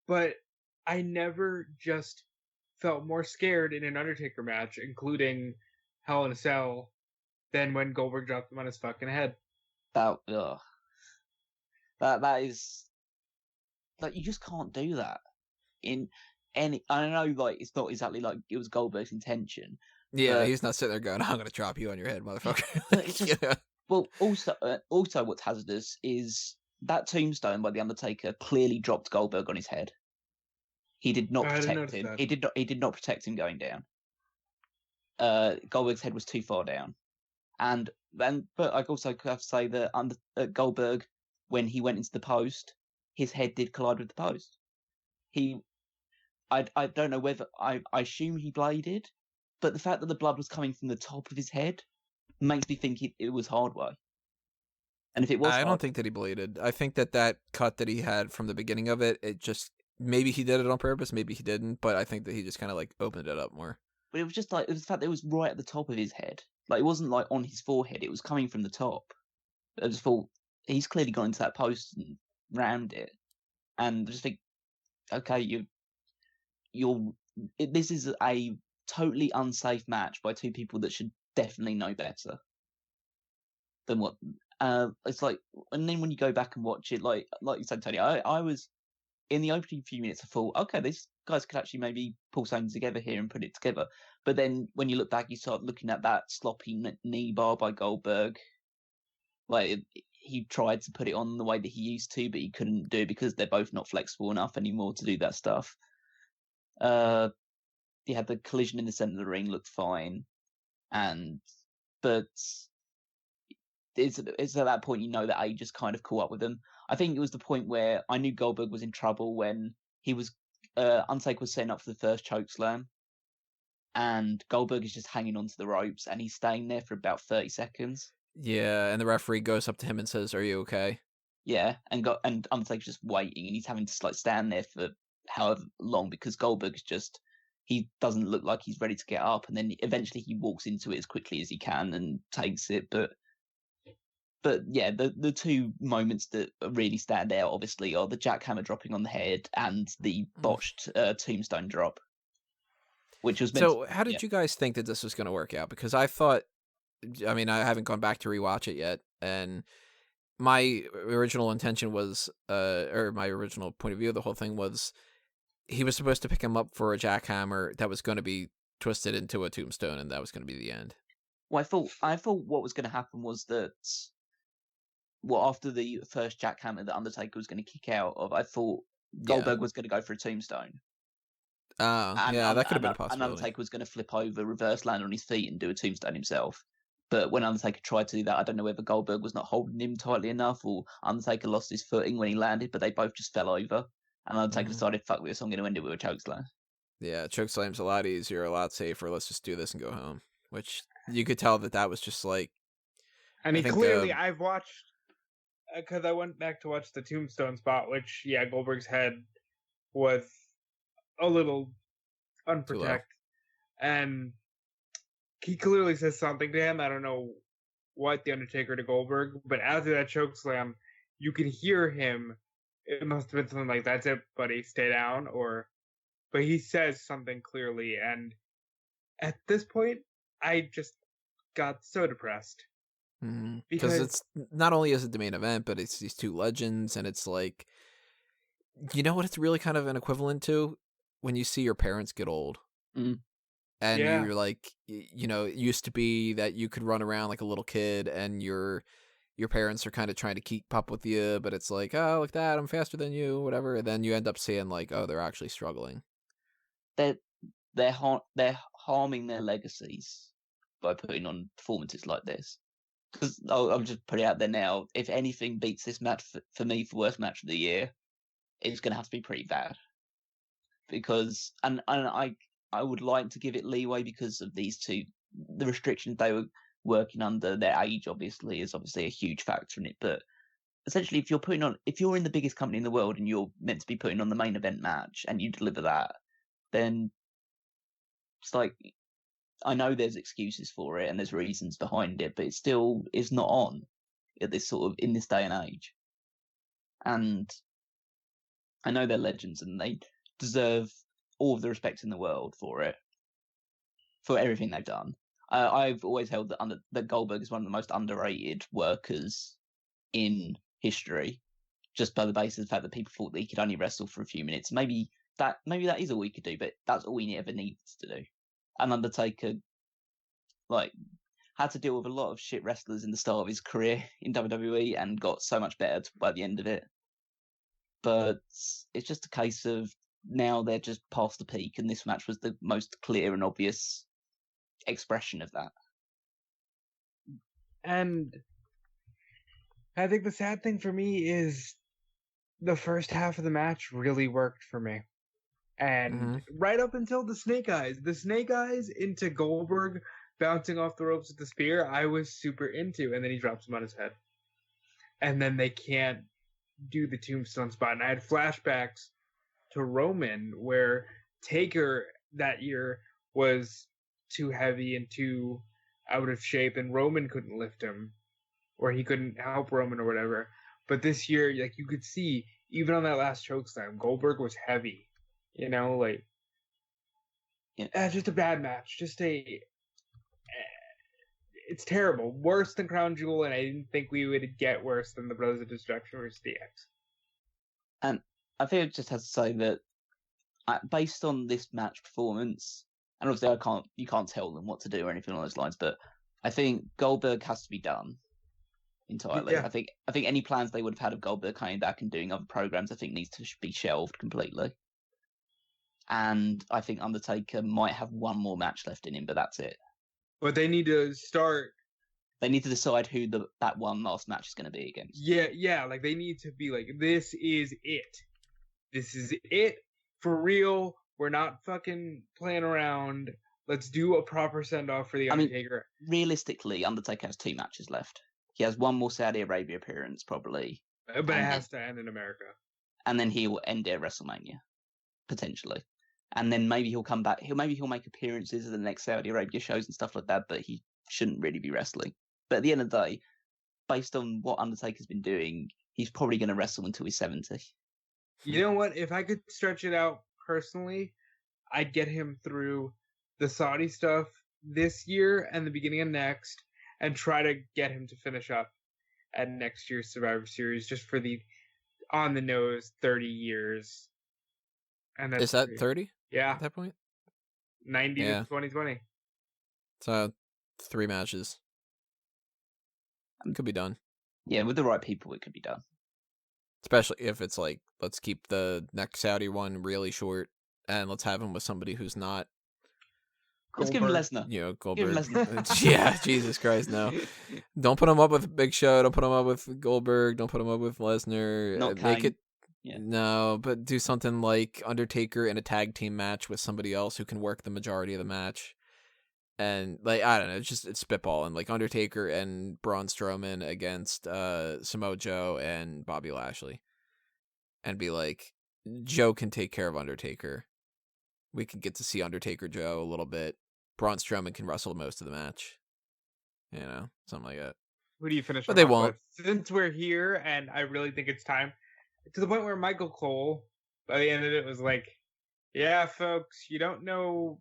but I never just felt more scared in an Undertaker match, including Hell in a Cell, than when Goldberg dropped him on his fucking head. That is, like, you just can't do that in any. I know, like, it's not exactly like it was Goldberg's intention. Yeah, he's not sitting there going, "I'm going to drop you on your head, motherfucker." But it's just, well, also what's hazardous is that tombstone by the Undertaker clearly dropped Goldberg on his head. He did not protect him. He did not protect him going down. Goldberg's head was too far down, but I also have to say that Goldberg, when he went into the post, his head did collide with the post. I don't know whether I assume he bladed, but the fact that the blood was coming from the top of his head makes me think it was hard way. And if it was, I don't think that he bladed. I think that cut that he had from the beginning of it just maybe he did it on purpose, maybe he didn't, but I think that he just kind of like opened it up more. But it was just like it was the fact that it was right at the top of his head. Like, it wasn't like on his forehead; it was coming from the top. I just thought he's clearly gone into that post and rammed it, and I just think, okay, this is a totally unsafe match by two people that should definitely know better than what. It's like, and then when you go back and watch it, like you said, Tony, I was in the opening few minutes. I thought, okay, these guys could actually maybe pull something together here and put it together. But then when you look back, you start looking at that sloppy knee bar by Goldberg. Like, he tried to put it on the way that he used to, but he couldn't do it because they're both not flexible enough anymore to do that stuff. He had the collision in the center of the ring, looked fine, but it's at that point you know that age just kind of caught up with him. I think it was the point where I knew Goldberg was in trouble when he was Undertaker was setting up for the first chokeslam, and Goldberg is just hanging onto the ropes, and he's staying there for about 30 seconds. Yeah, and the referee goes up to him and says, "Are you okay?" Yeah, and Undertaker's just waiting, and he's having to like stand there for however long because Goldberg is just he doesn't look like he's ready to get up, and then eventually he walks into it as quickly as he can and takes it. But yeah, the two moments that really stand out, obviously, are the jackhammer dropping on the head and the botched tombstone drop, which was meant. So, how did you guys think that this was going to work out? Because I thought, I mean, I haven't gone back to rewatch it yet, and my original intention was, or my original point of view of the whole thing was, he was supposed to pick him up for a jackhammer that was going to be twisted into a tombstone, and that was going to be the end. Well, I thought what was going to happen was that, after the first jackhammer that Undertaker was going to kick out of, I thought Goldberg was going to go for a tombstone. That could have been a possibility. And Undertaker was going to flip over, reverse land on his feet, and do a tombstone himself. But when Undertaker tried to do that, I don't know whether Goldberg was not holding him tightly enough, or Undertaker lost his footing when he landed, but they both just fell over. And Undertaker decided, fuck this, I'm going to end it with a chokeslam. Yeah, chokeslam's a lot easier, a lot safer. Let's just do this and go home. Which you could tell that was just like... I mean, clearly, I've watched... Because I went back to watch the tombstone spot, which, Goldberg's head was a little unprotected. And he clearly says something to him. I don't know what, the Undertaker to Goldberg, but after that chokeslam, you can hear him. It must have been something like, "That's it, buddy, stay down," but he says something clearly, and at this point, I just got so depressed. Because it's not only is it the main event, but it's these two legends, and it's like, you know what it's really kind of an equivalent to? When you see your parents get old. And you're like, it used to be that you could run around like a little kid, and your parents are kind of trying to keep up with you, but it's like, oh, look at that, I'm faster than you, whatever. And then you end up seeing like, oh, they're actually struggling. They're harming their legacies by putting on performances like this. Because I'll just put it out there now. If anything beats this match for me for worst match of the year, it's going to have to be pretty bad. Because and I would like to give it leeway because of these two, the restrictions they were working under. Their age obviously is a huge factor in it. But essentially, if you're in the biggest company in the world and you're meant to be putting on the main event match and you deliver that, then it's like, I know there's excuses for it and there's reasons behind it, but it still is not on at this in this day and age. And I know they're legends and they deserve all of the respect in the world for it, for everything they've done. I've always held that Goldberg is one of the most underrated workers in history, just by the basis of the fact that people thought that he could only wrestle for a few minutes. Maybe that is all he could do, but that's all he ever needs to do. And Undertaker, had to deal with a lot of shit wrestlers in the start of his career in WWE and got so much better by the end of it. But it's just a case of now they're just past the peak, and this match was the most clear and obvious expression of that. And I think the sad thing for me is the first half of the match really worked for me. And right up until the snake eyes into Goldberg bouncing off the ropes with the spear, I was super into, and then he drops him on his head. And then they can't do the tombstone spot. And I had flashbacks to Roman, where Taker that year was too heavy and too out of shape, and Roman couldn't lift him, or he couldn't help Roman or whatever. But this year, you could see, even on that last chokeslam, Goldberg was heavy. Just a bad match. It's terrible. Worse than Crown Jewel, and I didn't think we would get worse than the Brothers of Destruction versus DX. And I think it just has to say that, based on this match performance, and obviously you can't tell them what to do or anything along those lines, but I think Goldberg has to be done entirely. Yeah. I think any plans they would have had of Goldberg coming back and doing other programs, I think needs to be shelved completely. And I think Undertaker might have one more match left in him, but that's it. But they need to start. They need to decide who that one last match is going to be against. Yeah. They need to be like, this is it. This is it for real. We're not fucking playing around. Let's do a proper send off for the Undertaker. I mean, realistically, Undertaker has 2 matches left. He has one more Saudi Arabia appearance, probably. But it has to end in America. And then he will end at WrestleMania, potentially. and then maybe he'll come back. He'll make appearances at the next Saudi Arabia shows and stuff like that, but he shouldn't really be wrestling. But at the end of the day, based on what Undertaker's been doing, he's probably going to wrestle until he's 70. You know what? If I could stretch it out personally, I'd get him through the Saudi stuff this year and the beginning of next, and try to get him to finish up at next year's Survivor Series, just for the on the nose 30 years. And Is that 30? Yeah. At that point? 90 to 2020. So 3 matches. Could be done. Yeah, with the right people, it could be done. Especially if it's like, let's keep the next Saudi one really short, and let's have him with somebody who's not. Let's give him Lesnar. You know, Goldberg. Lesnar. Yeah, Jesus Christ, no. Don't put him up with Big Show. Don't put him up with Goldberg. Don't put him up with Lesnar. Not Make Kane. it. Yeah. No, but do something like Undertaker in a tag team match with somebody else who can work the majority of the match. And, like, I don't know, it's spitballing. Like, Undertaker and Braun Strowman against Samoa Joe and Bobby Lashley. And be like, Joe can take care of Undertaker. We can get to see Undertaker Joe a little bit. Braun Strowman can wrestle most of the match. You know, something like that. Who do you finish? But they won't. With? Since we're here, and I really think it's time, to the point where Michael Cole, by the end of it, was like, yeah, folks, you don't know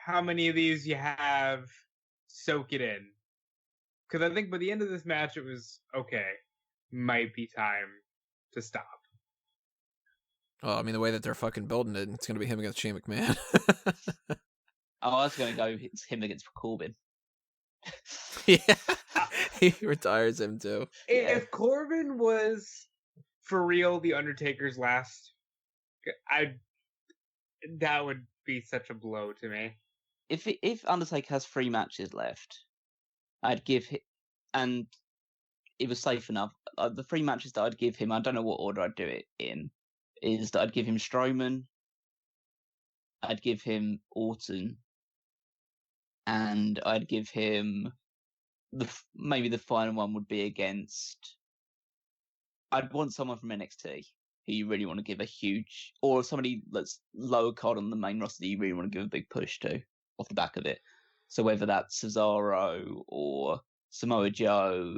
how many of these you have, soak it in. Because I think by the end of this match, it was, okay, might be time to stop. Well, I mean, the way that they're fucking building it, it's going to be him against Shane McMahon. Oh, I was going to go, it's him against Corbin. Yeah, he retires him too. If Corbin was, for real, the Undertaker's last, that would be such a blow to me. If Undertaker has 3 matches left, I'd give him, and it was safe enough. The 3 matches that I'd give him, I don't know what order I'd do it in, is that I'd give him Strowman, I'd give him Orton, and I'd give him maybe the final one would be against. I'd want someone from NXT who you really want to give a huge, or somebody that's lower card on the main roster that you really want to give a big push to off the back of it. So whether that's Cesaro or Samoa Joe.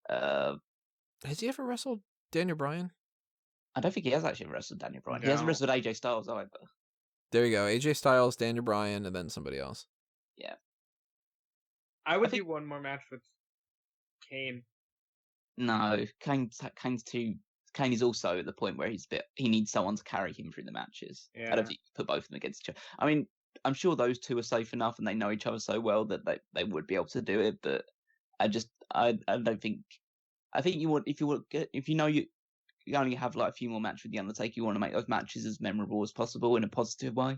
Has he ever wrestled Daniel Bryan? I don't think he has actually wrestled Daniel Bryan. No. He hasn't wrestled AJ Styles either. There you go. AJ Styles, Daniel Bryan, and then somebody else. Yeah. I would do one more match with Kane. No, Kane's too. Kane is also at the point where he needs someone to carry him through the matches. Yeah. I don't think you put both of them against each other. I mean, I'm sure those two are safe enough and they know each other so well that they would be able to do it. But I don't think. I think if you know you only have like a few more matches with the Undertaker, you want to make those matches as memorable as possible in a positive way.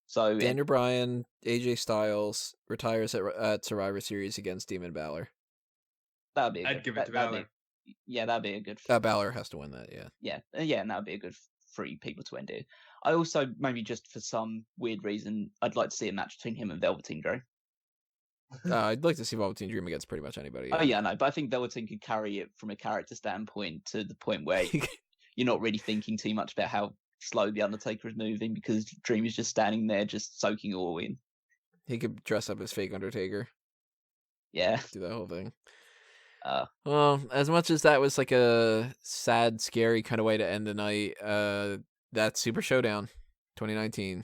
So Daniel Bryan, AJ Styles retires at Survivor Series against Demon Balor. That'd be. I'd give it to Balor. That'd be a good. Balor has to win that. Yeah. Yeah, and that'd be a good 3 people to end it. I also maybe just for some weird reason, I'd like to see a match between him and Velveteen Dream. I'd like to see Velveteen Dream against pretty much anybody. Yeah. Oh yeah, no, but I think Velveteen could carry it from a character standpoint to the point where you're not really thinking too much about how slow the Undertaker is moving because Dream is just standing there, just soaking it all in. He could dress up as fake Undertaker. Yeah, Do that whole thing. Well, as much as that was like a sad, scary kind of way to end the night, that's Super ShowDown 2019.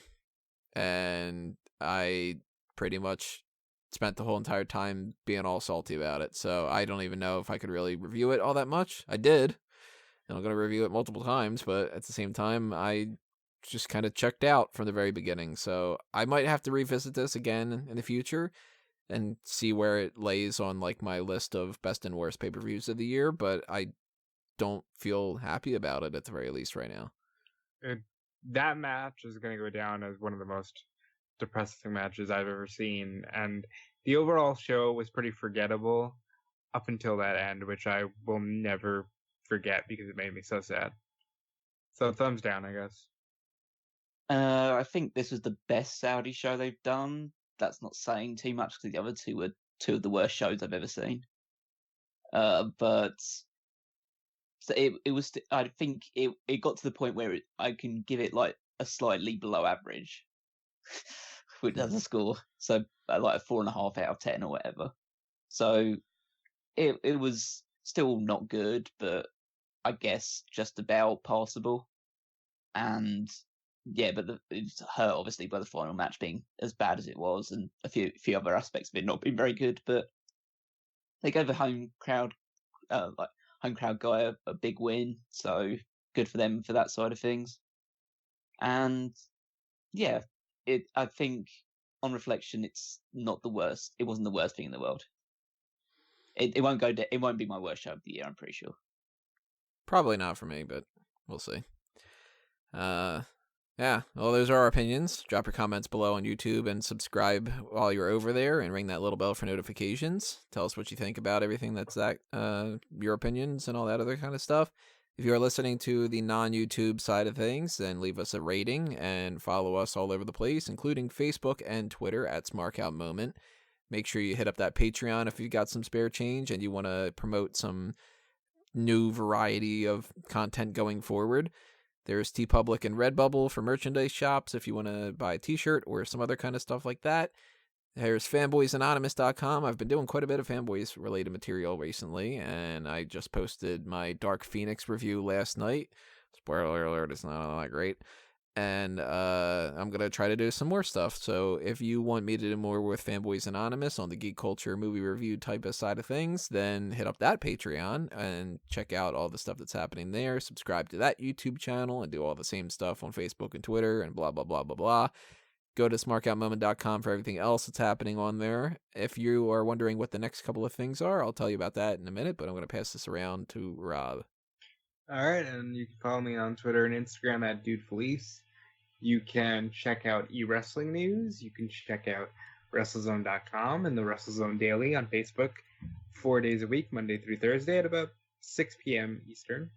And I pretty much spent the whole entire time being all salty about it. So I don't even know if I could really review it all that much. I did. And I'm going to review it multiple times, but at the same time, I just kind of checked out from the very beginning. So I might have to revisit this again in the future and see where it lays on like my list of best and worst pay-per-views of the year, but I don't feel happy about it at the very least right now. That match is going to go down as one of the most depressing matches I've ever seen, and the overall show was pretty forgettable up until that end, which I will never forget because it made me so sad. So thumbs down, I guess. I think this was the best Saudi show they've done. That's not saying too much because the other two were 2 of the worst shows I've ever seen. But So it was. I think it got to the point where I can give it like a slightly below average, which as a score. So like a 4.5 out of 10 or whatever. So it was still not good, but I guess just about passable. And yeah, but it was hurt obviously by the final match being as bad as it was, and a few other aspects of it not being very good. But they gave the home crowd guy a big win, so good for them for that side of things. And yeah, I think on reflection, it's not the worst. It wasn't the worst thing in the world. It won't go. It won't be my worst show of the year. I'm pretty sure. Probably not for me, but we'll see. Yeah, well, those are our opinions. Drop your comments below on YouTube and subscribe while you're over there and ring that little bell for notifications. Tell us what you think about everything that's your opinions and all that other kind of stuff. If you are listening to the non-YouTube side of things, then leave us a rating and follow us all over the place, including Facebook and Twitter at SmarkOutMoment. Make sure you hit up that Patreon if you've got some spare change and you want to promote some new variety of content going forward. There's TeePublic and Redbubble for merchandise shops if you want to buy a t-shirt or some other kind of stuff like that. There's fanboysanonymous.com. I've been doing quite a bit of fanboys related material recently, and I just posted my Dark Phoenix review last night. Spoiler alert, it's not all that great. And I'm going to try to do some more stuff. So if you want me to do more with Fanboys Anonymous on the geek culture movie review type of side of things, then hit up that Patreon and check out all the stuff that's happening there. Subscribe to that YouTube channel and do all the same stuff on Facebook and Twitter and blah, blah, blah, blah, blah. Go to smarkoutmoment.com for everything else that's happening on there. If you are wondering what the next couple of things are, I'll tell you about that in a minute, but I'm going to pass this around to Rob. All right, and you can follow me on Twitter and Instagram at DudeFelice. You can check out eWrestling News. You can check out WrestleZone.com and the WrestleZone Daily on Facebook 4 days a week, Monday through Thursday at about 6 p.m. Eastern.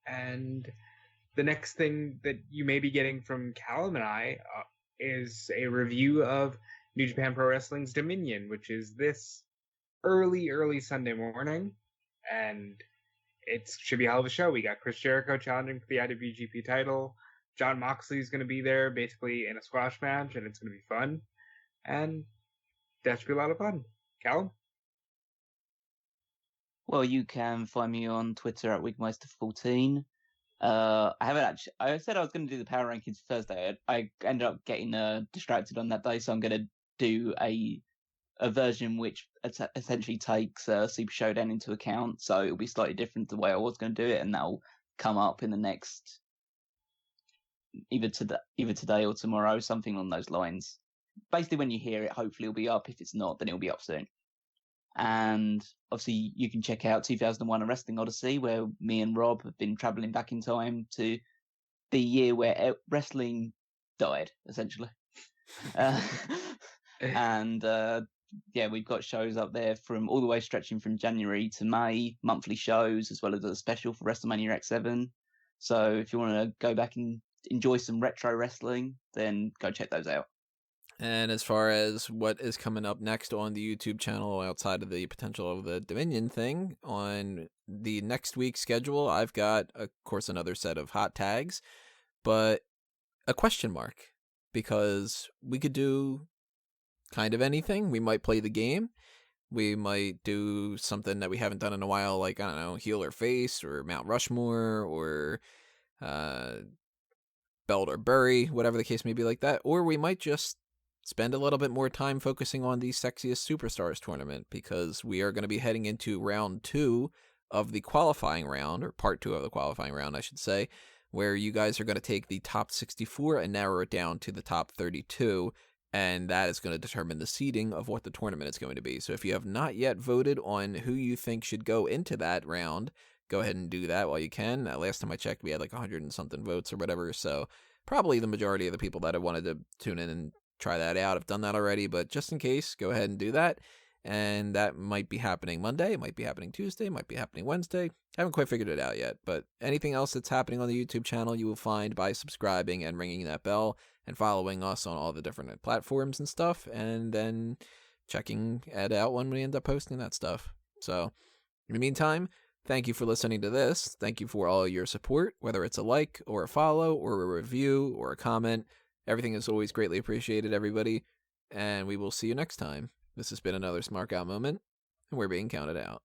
And the next thing that you may be getting from Callum and I is a review of New Japan Pro Wrestling's Dominion, which is this early Sunday morning. And it should be a hell of a show. We got Chris Jericho challenging for the IWGP title. Jon Moxley's going to be there basically in a squash match, and it's going to be fun. And that should be a lot of fun. Callum? Well, you can find me on Twitter at Wigmeister14. I haven't actually. I said I was going to do the power rankings Thursday. I ended up getting distracted on that day, so I'm going to do a version which essentially takes Super ShowDown into account. So it'll be slightly different the way I was going to do it, and that'll come up in the next either today or tomorrow, something along those lines. Basically, when you hear it, hopefully it'll be up. If it's not, then it'll be up soon. And obviously, you can check out 2001: A Wrestling Odyssey, where me and Rob have been traveling back in time to the year where wrestling died, essentially. And yeah, we've got shows up there from all the way stretching from January to May, monthly shows, as well as a special for WrestleMania X7. So if you want to go back and enjoy some retro wrestling, then go check those out. And as far as what is coming up next on the YouTube channel outside of the potential of the Dominion thing, on the next week's schedule, I've got, of course, another set of hot tags, but a question mark, because we could do kind of anything. We might play the game. We might do something that we haven't done in a while, like, I don't know, heel or face, or Mount Rushmore, or belt or bury, whatever the case may be like that. Or we might just spend a little bit more time focusing on the Sexiest Superstars tournament, because we are going to be heading into round 2 of the qualifying round, or part 2 of the qualifying round, I should say, where you guys are going to take the top 64 and narrow it down to the top 32, and that is going to determine the seeding of what the tournament is going to be. So if you have not yet voted on who you think should go into that round, go ahead and do that while you can. Last time I checked, we had like 100 and something votes or whatever, so probably the majority of the people that have wanted to tune in and try that out have done that already, but just in case, go ahead and do that. And that might be happening Monday, it might be happening Tuesday, it might be happening Wednesday. I haven't quite figured it out yet, but anything else that's happening on the YouTube channel you will find by subscribing and ringing that bell and following us on all the different platforms and stuff, and then checking it out when we end up posting that stuff. So in the meantime, Thank you for listening to this. Thank you for all your support, whether it's a like or a follow or a review or a comment. Everything is always greatly appreciated, everybody. And we will see you next time. This has been another Smark Out moment, and we're being counted out.